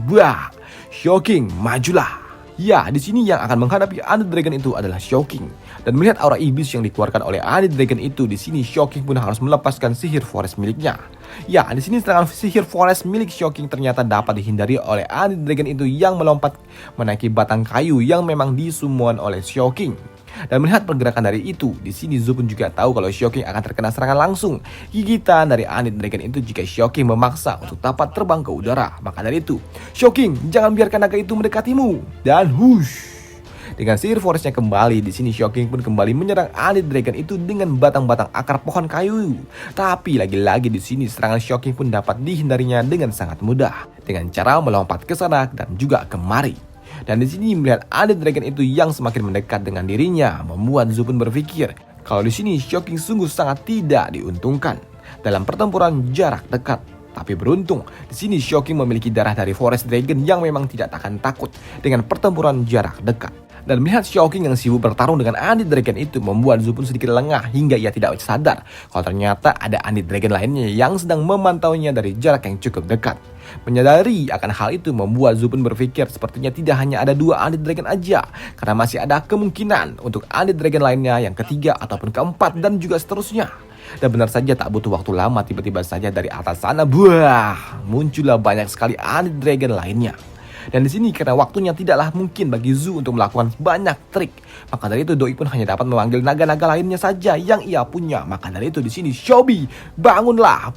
Shouking, majulah. Ya, di sini yang akan menghadapi Undead Dragon itu adalah Shouking. Dan melihat aura iblis yang dikeluarkan oleh Undead Dragon itu, di sini Shouking pun harus melepaskan sihir forest miliknya. Ya, di sini serangan sihir forest milik Shouking ternyata dapat dihindari oleh Undead Dragon itu yang melompat menaiki batang kayu yang memang disummon oleh Shouking. Dan melihat pergerakan dari itu, di sini Zhu pun juga tahu kalau Shouking akan terkena serangan langsung gigitan dari Undead Dragon itu jika Shouking memaksa untuk dapat terbang ke udara. Maka dari itu, Shouking, jangan biarkan naga itu mendekatimu. Dan dengan sihir forestnya kembali, di sini Shouking pun kembali menyerang Undead Dragon itu dengan batang-batang akar pohon kayu. Tapi lagi-lagi di sini serangan Shouking pun dapat dihindarinya dengan sangat mudah dengan cara melompat ke sana dan juga kemari. Dan di sini melihat Undead Dragon itu yang semakin mendekat dengan dirinya, membuat Zhu pun berpikir kalau di sini Shouking sungguh sangat tidak diuntungkan dalam pertempuran jarak dekat. Tapi beruntung, di sini Shouking memiliki darah dari Forest Dragon yang memang tidak akan takut dengan pertempuran jarak dekat. Dan melihat Shouking yang sibuk bertarung dengan Undead Dragon itu, membuat Zhu pun sedikit lengah hingga ia tidak sadar kalau ternyata ada Undead Dragon lainnya yang sedang memantaunya dari jarak yang cukup dekat. Menyadari akan hal itu membuat Zhu pun berpikir sepertinya tidak hanya ada 2 Undead Dragon aja, karena masih ada kemungkinan untuk Undead Dragon lainnya yang ketiga ataupun keempat dan juga seterusnya. Dan benar saja tak butuh waktu lama, tiba-tiba saja dari atas sana muncullah banyak sekali Undead Dragon lainnya. Dan di sini karena waktunya tidaklah mungkin bagi Zhu untuk melakukan banyak trik, maka dari itu Doi pun hanya dapat memanggil naga-naga lainnya saja yang ia punya. Maka dari itu di sini Xiaobi, bangunlah.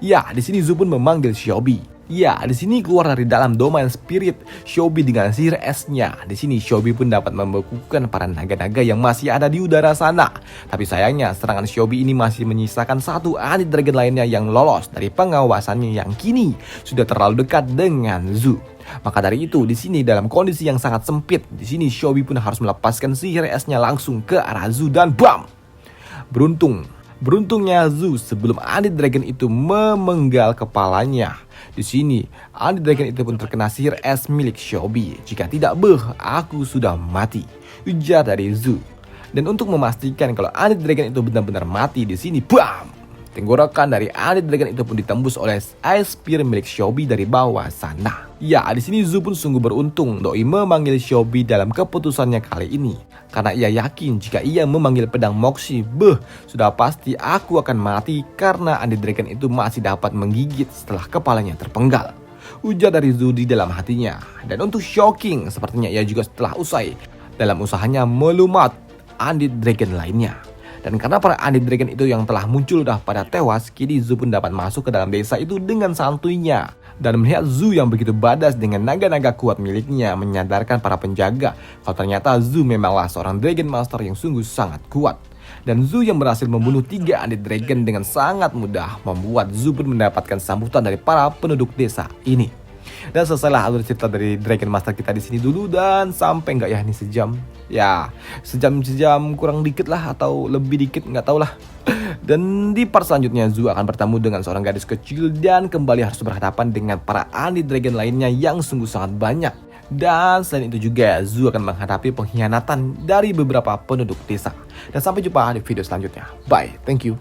Ya, di sini Zhu pun memanggil Xiaobi. Ya, di sini keluar dari dalam domain spirit Xiaobi dengan sihir esnya. Di sini Xiaobi pun dapat membekukan para naga-naga yang masih ada di udara sana. Tapi sayangnya serangan Xiaobi ini masih menyisakan 1 Undead Dragon lainnya yang lolos dari pengawasannya yang kini sudah terlalu dekat dengan Zhu. Maka dari itu di sini dalam kondisi yang sangat sempit, di sini Xiaobi pun harus melepaskan sihir esnya langsung ke arah Zhu dan Beruntungnya Zhu sebelum Undead Dragon itu memenggal kepalanya. Di sini Undead Dragon itu pun terkena sihir es milik Xiaobi. Jika tidak, aku sudah mati, ujar dari Zhu. Dan untuk memastikan kalau Undead Dragon itu benar-benar mati, di sini tenggorokan dari Undead Dragon itu pun ditembus oleh Ice Spear milik Xiaobi dari bawah sana. Ya, di sini Zhu pun sungguh beruntung Doi memanggil Xiaobi dalam keputusannya kali ini. Karena ia yakin jika ia memanggil pedang Moxie, sudah pasti aku akan mati karena Undead Dragon itu masih dapat menggigit setelah kepalanya terpenggal, ujar dari Zhu di dalam hatinya. Dan untuk Shouking, sepertinya ia juga setelah usai dalam usahanya melumat Undead Dragon lainnya. Dan karena para Undead Dragon itu yang telah muncul dah pada tewas, kini Zhu pun dapat masuk ke dalam desa itu dengan santuinya. Dan melihat Zhu yang begitu badas dengan naga-naga kuat miliknya, menyadarkan para penjaga kalau ternyata Zhu memanglah seorang Dragon Master yang sungguh sangat kuat. Dan Zhu yang berhasil membunuh 3 Undead Dragon dengan sangat mudah, membuat Zhu pun mendapatkan sambutan dari para penduduk desa ini. Dan selesailah alur cerita dari Dragon Master kita di sini dulu. Dan sampai nggak ya ini sejam? Ya, sejam kurang dikit lah atau lebih dikit, nggak tahu lah. Dan di part selanjutnya Zu akan bertemu dengan seorang gadis kecil dan kembali harus berhadapan dengan para anti dragon lainnya yang sungguh sangat banyak. Dan selain itu juga Zu akan menghadapi pengkhianatan dari beberapa penduduk desa. Dan sampai jumpa di video selanjutnya. Bye, thank you.